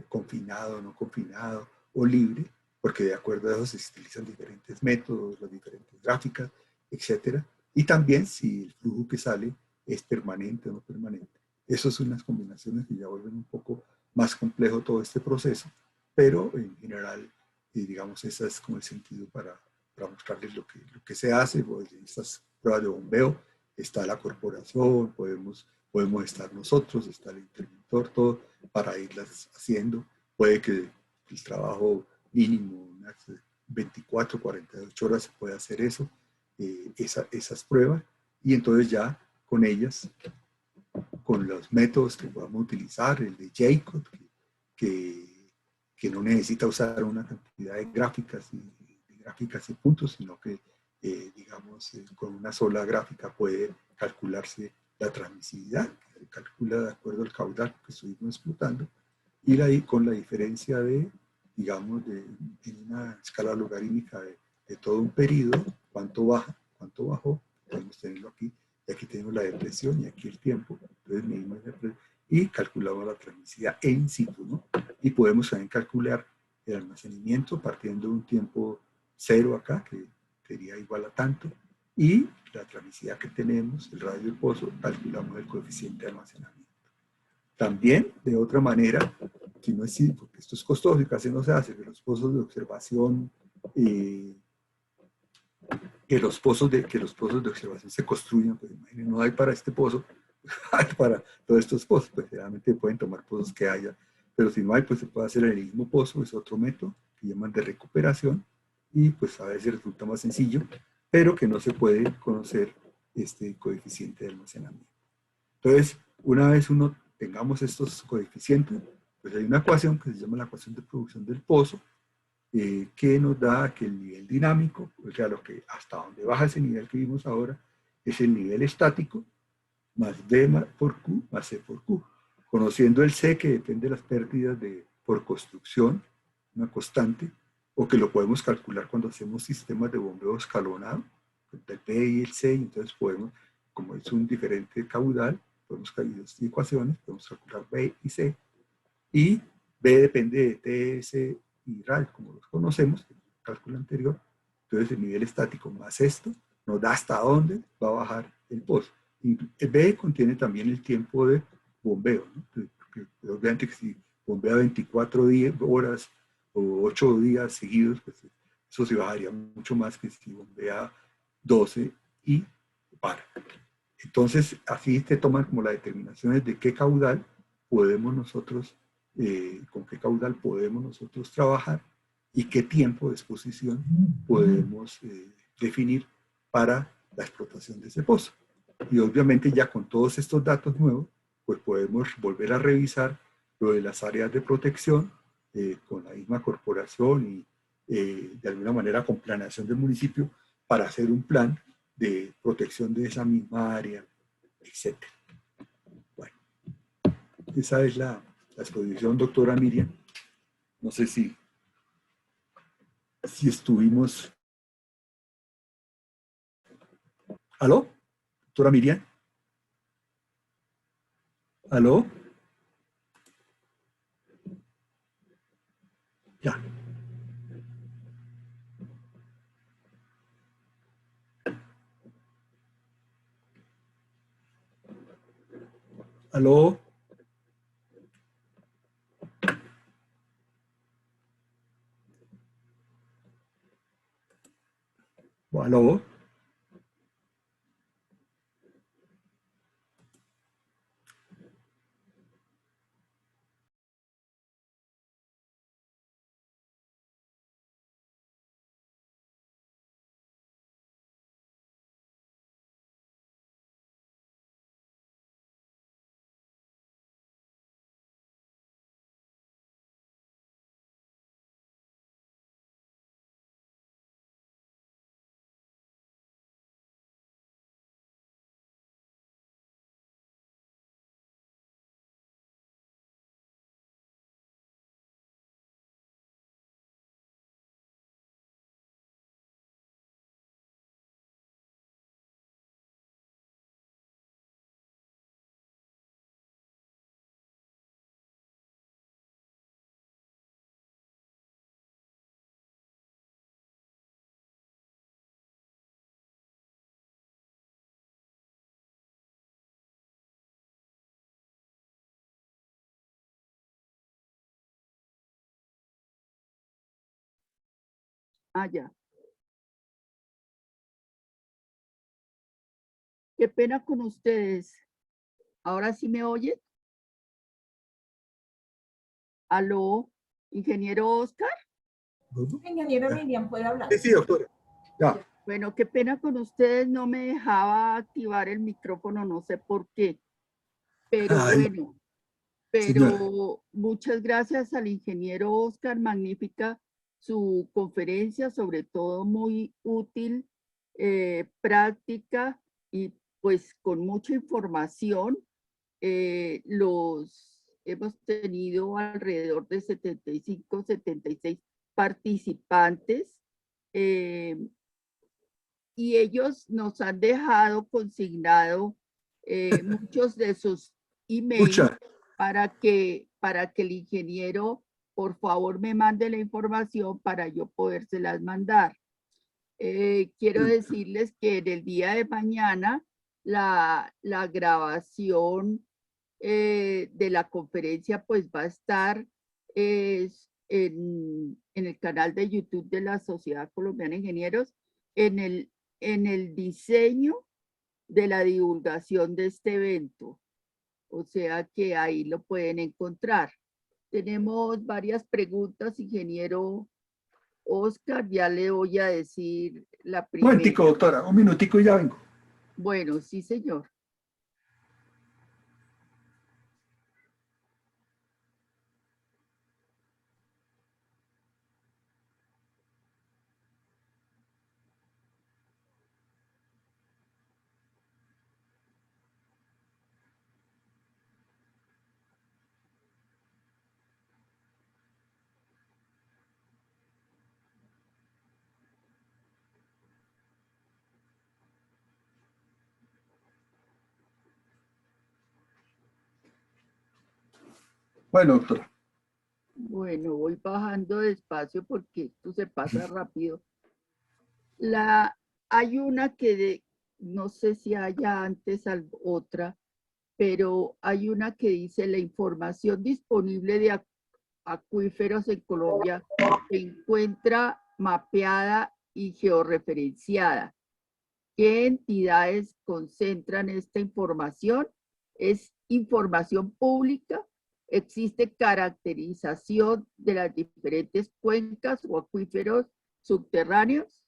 confinado, no confinado o libre, porque de acuerdo a eso se utilizan diferentes métodos, las diferentes gráficas, etcétera, y también si el flujo que sale es permanente o no permanente. Esas son unas combinaciones que ya vuelven un poco más complejo todo este proceso, pero en general, digamos, ese es como el sentido para mostrarles lo que se hace. Pues, en estas pruebas de bombeo está la corporación, podemos estar nosotros, está el interventor, todo, para irlas haciendo. Puede que el trabajo mínimo, unas 24, 48 horas se puede hacer eso, esas pruebas, y entonces ya con ellas, con los métodos que podamos utilizar, el de Jacob, que no necesita usar una cantidad de gráficas y puntos, sino que, digamos, con una sola gráfica puede calcularse la transmisividad, que se calcula de acuerdo al caudal que estuvimos explotando, y ahí con la diferencia de, digamos, en una escala logarítmica de todo un periodo, cuánto baja, cuánto bajó, podemos tenerlo aquí, y aquí tenemos la depresión y aquí el tiempo, entonces medimos la depresión y calculamos la transmisividad en situ, ¿no? Y podemos también calcular el almacenamiento partiendo de un tiempo cero acá, que sería igual a tanto, y la transmisividad que tenemos, el radio del pozo, calculamos el coeficiente de almacenamiento. También, de otra manera, si no es, porque esto es costoso y casi no se hace, que los pozos de observación, que los pozos de observación se construyan, pues imagínense, no hay para este pozo, hay para todos estos pozos, pues realmente pueden tomar pozos que haya, pero si no hay, pues se puede hacer el mismo pozo, es otro método que llaman de recuperación, y pues a veces resulta más sencillo, pero que no se puede conocer este coeficiente de almacenamiento. Entonces, una vez uno tengamos estos coeficientes, pues hay una ecuación que se llama la ecuación de producción del pozo, que nos da que el nivel dinámico, o sea, hasta donde baja ese nivel que vimos ahora, es el nivel estático, más B por Q, más C por Q. Conociendo el C, que depende de las pérdidas por construcción, una constante, o que lo podemos calcular cuando hacemos sistemas de bombeo escalonado, el B y el C, y entonces podemos, como es un diferente caudal, podemos calcular dos ecuaciones, podemos calcular B y C, y B depende de TS y RAL, como los conocemos, el cálculo anterior. Entonces el nivel estático más esto nos da hasta dónde va a bajar el pozo. Y el B contiene también el tiempo de bombeo, ¿no? Porque obviamente que si bombea 24 horas o 8 días seguidos, pues eso se bajaría mucho más que si bombea 12 y para. Entonces así se toman como las determinaciones de qué caudal podemos nosotros, con qué caudal podemos nosotros trabajar y qué tiempo de exposición podemos definir para la explotación de ese pozo. Y obviamente ya con todos estos datos nuevos, pues podemos volver a revisar lo de las áreas de protección con la misma corporación y de alguna manera con planeación del municipio para hacer un plan de protección de esa misma área, etc. Bueno, esa es la exposición, doctora Miriam. No sé si estuvimos... ¿Aló? Doctora Miriam. ¿Aló? Ya. ¿Aló? ¿Aló? Ah, ya. Qué pena con ustedes. ¿Ahora sí me oyen? ¿Aló, ingeniero Oscar? Ingeniero Miriam, puede hablar. Sí, doctora. Ya. Bueno, qué pena con ustedes. No me dejaba activar el micrófono, no sé por qué. Pero Ay, bueno, señora. muchas gracias al ingeniero Oscar. Magnífica su conferencia, sobre todo muy útil, práctica y pues con mucha información. Hemos tenido alrededor de 75, 76 participantes y ellos nos han dejado consignado muchos de sus emails Escucha. para que el ingeniero por favor me mande la información para yo podérselas mandar. Quiero decirles que en el día de mañana la grabación de la conferencia pues va a estar es en el canal de YouTube de la Sociedad Colombiana de Ingenieros, en el diseño de la divulgación de este evento. O sea que ahí lo pueden encontrar. Tenemos varias preguntas, ingeniero Oscar, ya le voy a decir la Un primera. momentico, doctora, un minutico y ya vengo. Bueno, sí, señor. Bueno, doctora. Bueno, voy bajando despacio porque esto se pasa rápido. Hay una no sé si haya antes otra, pero hay una que dice la información disponible de acuíferos en Colombia se encuentra mapeada y georreferenciada. ¿Qué entidades concentran esta información? ¿Es información pública? ¿Existe caracterización de las diferentes cuencas o acuíferos subterráneos?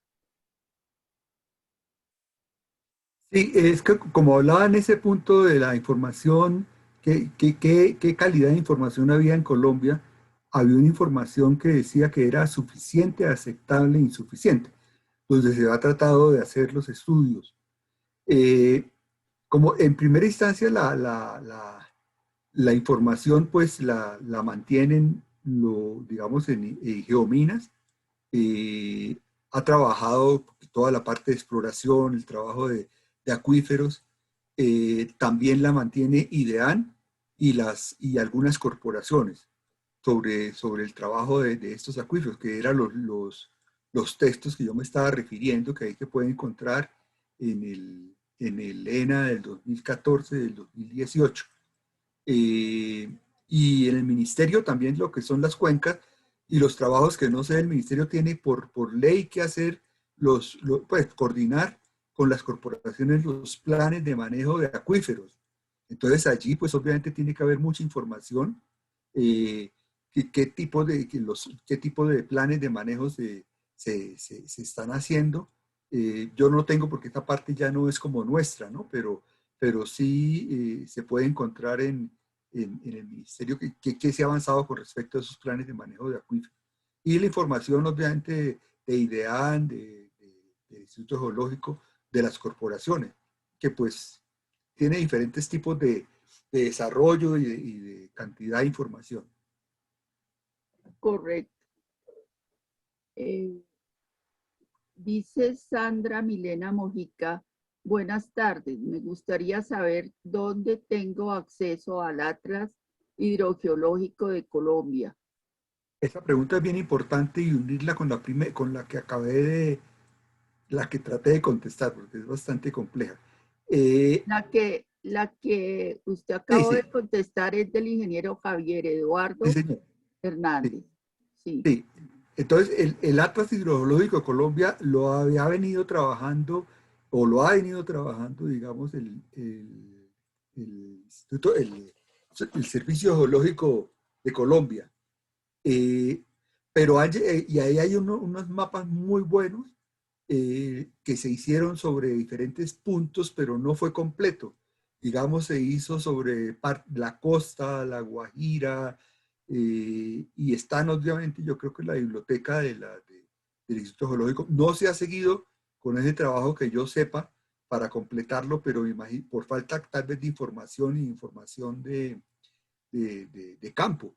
Sí, es que como hablaba en ese punto de la información, qué calidad de información había en Colombia, había una información que decía que era suficiente, aceptable, insuficiente, donde se ha tratado de hacer los estudios. Como en primera instancia la información pues la mantienen, digamos, en Geominas. Ha trabajado toda la parte de exploración, el trabajo de acuíferos. También la mantiene IDEAN y algunas corporaciones sobre el trabajo de estos acuíferos, que eran los textos que yo me estaba refiriendo, que hay que pueden encontrar en el ENA del 2014, del 2018. Y en el ministerio también lo que son las cuencas y los trabajos que no sé, el ministerio tiene por ley que hacer, pues coordinar con las corporaciones los planes de manejo de acuíferos. Entonces allí pues obviamente tiene que haber mucha información, qué tipo qué tipo de planes de manejo se están haciendo. Yo no tengo porque esta parte ya no es como nuestra, ¿no? Pero sí se puede encontrar en el ministerio que se ha avanzado con respecto a esos planes de manejo de acuíferos. Y la información, obviamente, de IDEAN, del Instituto Geológico, de las corporaciones, que pues tiene diferentes tipos de desarrollo y de cantidad de información. Correcto. Dice Sandra Milena Mojica, buenas tardes, me gustaría saber dónde tengo acceso al Atlas Hidrogeológico de Colombia. Esa pregunta es bien importante y unirla con con la que la que traté de contestar, porque es bastante compleja. La que usted Sí, acabó de sí, contestar es del ingeniero Javier sí, Eduardo señor. Sí, Hernández. Sí, sí. Entonces, el Atlas Hidrogeológico de Colombia lo había venido trabajando, o lo ha venido trabajando, digamos, el Instituto, el Servicio Geológico de Colombia. Eh, pero y ahí hay unos mapas muy buenos que se hicieron sobre diferentes puntos, pero no fue completo. Digamos, se hizo sobre la costa, la Guajira, y están obviamente, yo creo que en la biblioteca del Instituto Geológico. No se ha seguido con ese trabajo que yo sepa para completarlo, pero por falta tal vez de información y información de campo.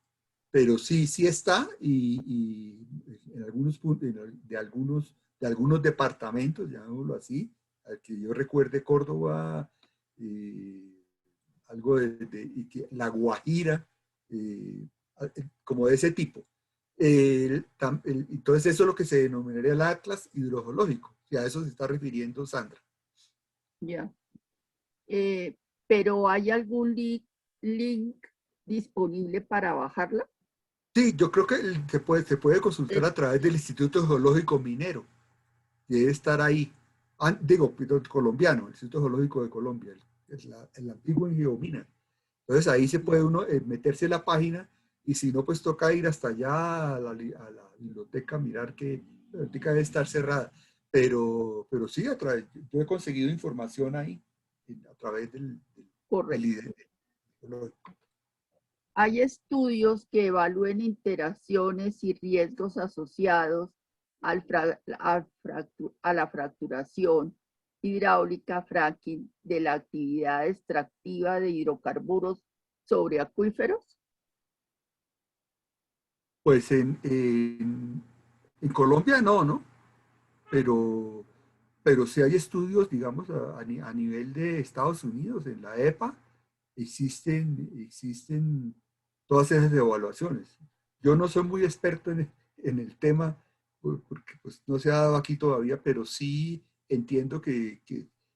Pero sí, sí está y en algunos puntos, de algunos departamentos, llamémoslo así, al que yo recuerde Córdoba, algo La Guajira, eh, como de ese tipo. Entonces eso es lo que se denominaría el Atlas Hidrogeológico, y a eso se está refiriendo Sandra. ya. Pero ¿hay algún link disponible para bajarla? Sí, yo creo que se puede consultar Eh, a través del Instituto Geológico Minero. Debe estar ahí. Digo, perdón, colombiano, el Instituto Geológico de Colombia, el antiguo en Geomina. Entonces ahí se puede uno meterse en la página y si no, pues toca ir hasta allá a la biblioteca, mirar que la biblioteca debe estar cerrada. Pero sí, yo he conseguido información ahí a través del correcto. IDE geológico. Hay estudios que evalúen interacciones y riesgos asociados a la fracturación hidráulica fracking de la actividad extractiva de hidrocarburos sobre acuíferos. Pues en Colombia no, ¿no? Pero, pero sí hay estudios, digamos, a nivel de Estados Unidos, en la EPA, existen todas esas evaluaciones. Yo no soy muy experto en el tema, porque pues, no se ha dado aquí todavía, pero sí entiendo que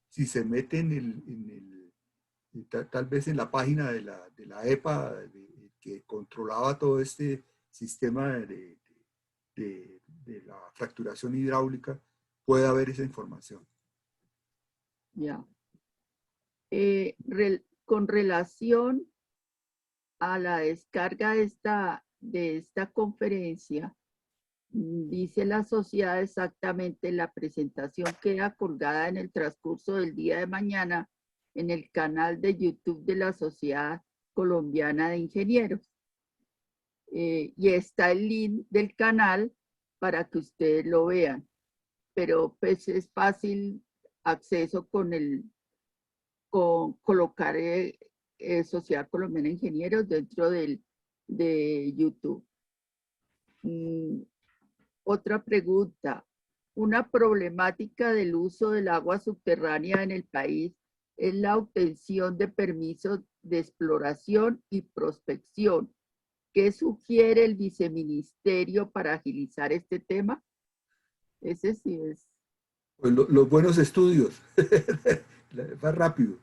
si se mete tal vez en la página de la EPA, que controlaba todo este sistema de la fracturación hidráulica, puede haber esa información. Ya. Con relación a la descarga de esta conferencia, dice la sociedad exactamente, la presentación queda colgada en el transcurso del día de mañana en el canal de YouTube de la Sociedad Colombiana de Ingenieros. Y está el link del canal para que ustedes lo vean. Pero pues es fácil acceso con colocar Sociedad Colombiana de Ingenieros dentro de YouTube. Otra pregunta. Una problemática del uso del agua subterránea en el país es la obtención de permisos de exploración y prospección. ¿Qué sugiere el viceministerio para agilizar este tema? Ese sí es. Pues los buenos estudios, más rápido,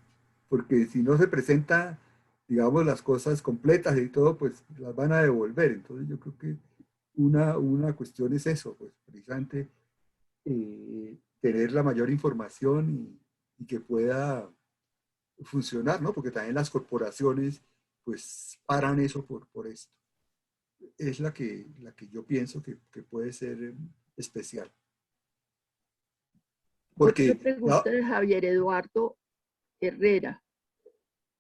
porque si no se presenta, digamos, las cosas completas y todo, pues las van a devolver. Entonces yo creo que una cuestión es eso, pues precisamente tener la mayor información y que pueda funcionar, ¿no? Porque también las corporaciones pues paran eso por esto. Es la que yo pienso que puede ser especial. Otra Porque pregunta de Javier Eduardo Herrera.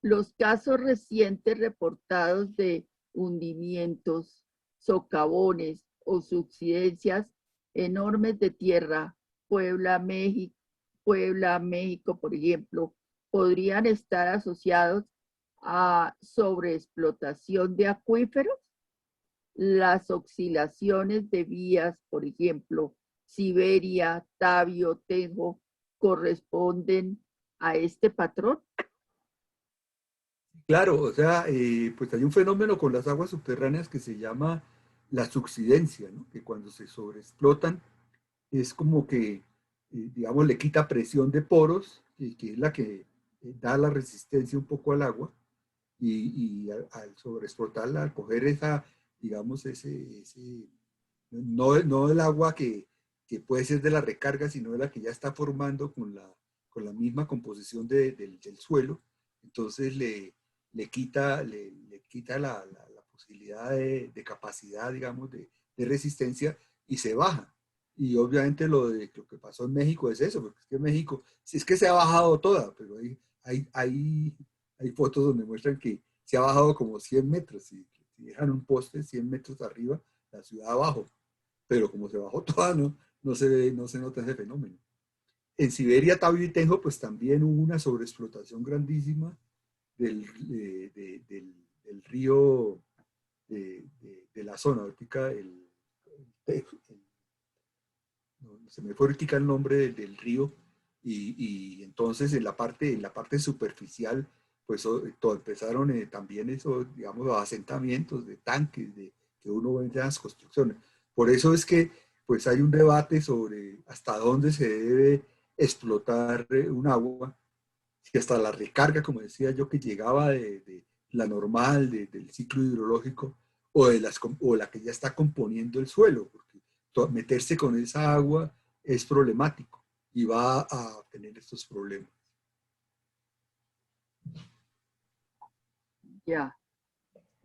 Los casos recientes reportados de hundimientos, socavones o subsidencias enormes de tierra, Puebla, México, por ejemplo, podrían estar asociados a sobreexplotación de acuíferos. Las oscilaciones de vías, por ejemplo, Siberia, Tabio, Tenjo, corresponden a este patrón. claro, o sea, pues hay un fenómeno con las aguas subterráneas que se llama la subsidencia, ¿no? Que cuando se sobreexplotan es como que, digamos, le quita presión de poros, que es la que da la resistencia un poco al agua, y al sobreexplotarla, al coger esa, digamos, no el agua que puede ser de la recarga, sino de la que ya está formando con la misma composición del suelo, entonces le quita la posibilidad de capacidad, digamos, de resistencia y se baja. Y obviamente lo que pasó en México es eso, porque es que México, si es que se ha bajado toda, pero hay fotos donde muestran que se ha bajado como 100 metros, si dejan un poste 100 metros arriba, la ciudad abajo, pero como se bajó toda, no se nota ese fenómeno. En Siberia, Tabio y Tenjo, pues también hubo una sobreexplotación grandísima del río de la zona, ahorita se me fue ahorita el nombre del río, y entonces en la parte superficial, pues empezaron también eso, digamos, los asentamientos de tanques que uno ve en las construcciones. Por eso es que pues hay un debate sobre hasta dónde se debe explotar un agua, si hasta la recarga, como decía yo, que llegaba de la normal, del ciclo hidrológico, o la que ya está componiendo el suelo, porque meterse con esa agua es problemático y va a tener estos problemas. Ya.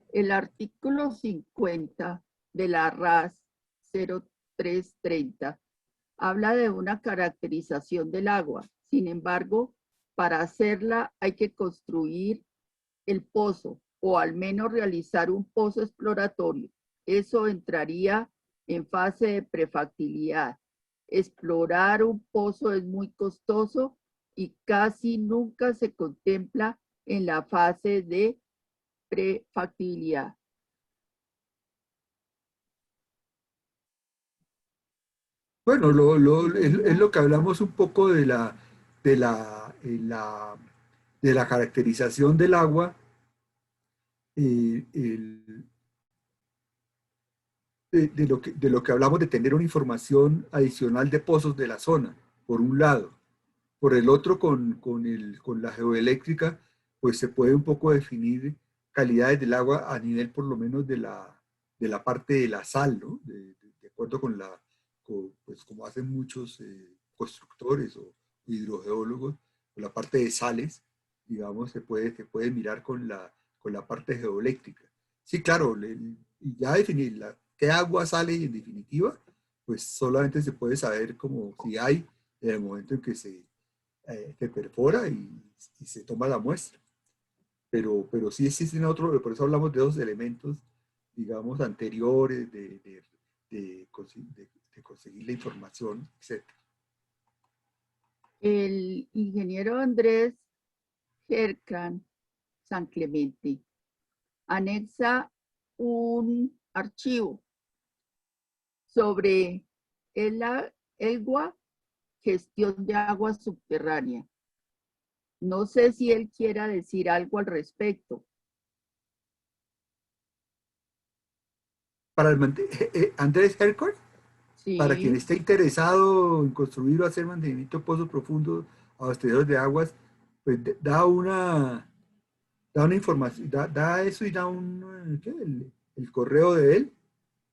El artículo 50 de la RAS 0330 habla de una caracterización del agua. Sin embargo, para hacerla hay que construir el pozo o al menos realizar un pozo exploratorio. Eso entraría en fase de prefactibilidad. Explorar un pozo es muy costoso y casi nunca se contempla en la fase de prefactibilidad. Bueno, es lo que hablamos un poco de la caracterización del agua, de lo que hablamos de tener una información adicional de pozos de la zona, por un lado. Por el otro, con la geoeléctrica, pues se puede un poco definir calidades del agua a nivel por lo menos de la parte de la sal, ¿no? De acuerdo pues como hacen muchos constructores o hidrogeólogos, con la parte de sales, digamos, se puede mirar con la parte geoeléctrica. Sí, claro, y ya definir qué agua sale y en definitiva, pues solamente se puede saber como si hay en el momento en que se perfora y se toma la muestra. Pero sí existen otros, por eso hablamos de dos elementos, digamos, anteriores de conseguir la información, etc. El ingeniero Andrés Gercán San Clemente anexa un archivo sobre el agua, gestión de agua subterránea. No sé si él quiera decir algo al respecto. Para Andrés Hercott, para quien Sí, esté interesado en construir o hacer mantenimiento de pozos profundos, abastecedores de aguas, pues da una información, da eso y da ¿qué? El correo de él,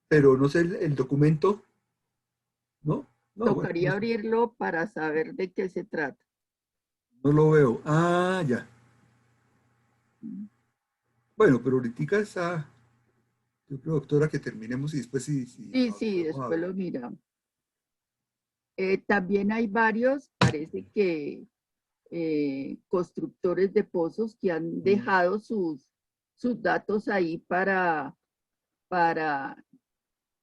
pero no sé el documento, ¿no? No, bueno, tocaría abrirlo para saber de qué se trata. no lo veo. Ah, ya. Bueno, pero ahorita está, yo creo, doctora, que terminemos y después si Sí, lo sí, podemos después hablar. lo miramos. También hay varios, parece que constructores de pozos que han dejado sus datos ahí para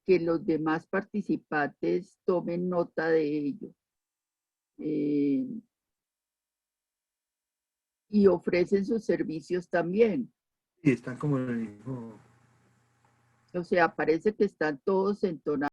que los demás participantes tomen nota de ello. Y ofrecen sus servicios también. Y están como en el mismo. O sea, parece que están todos entonados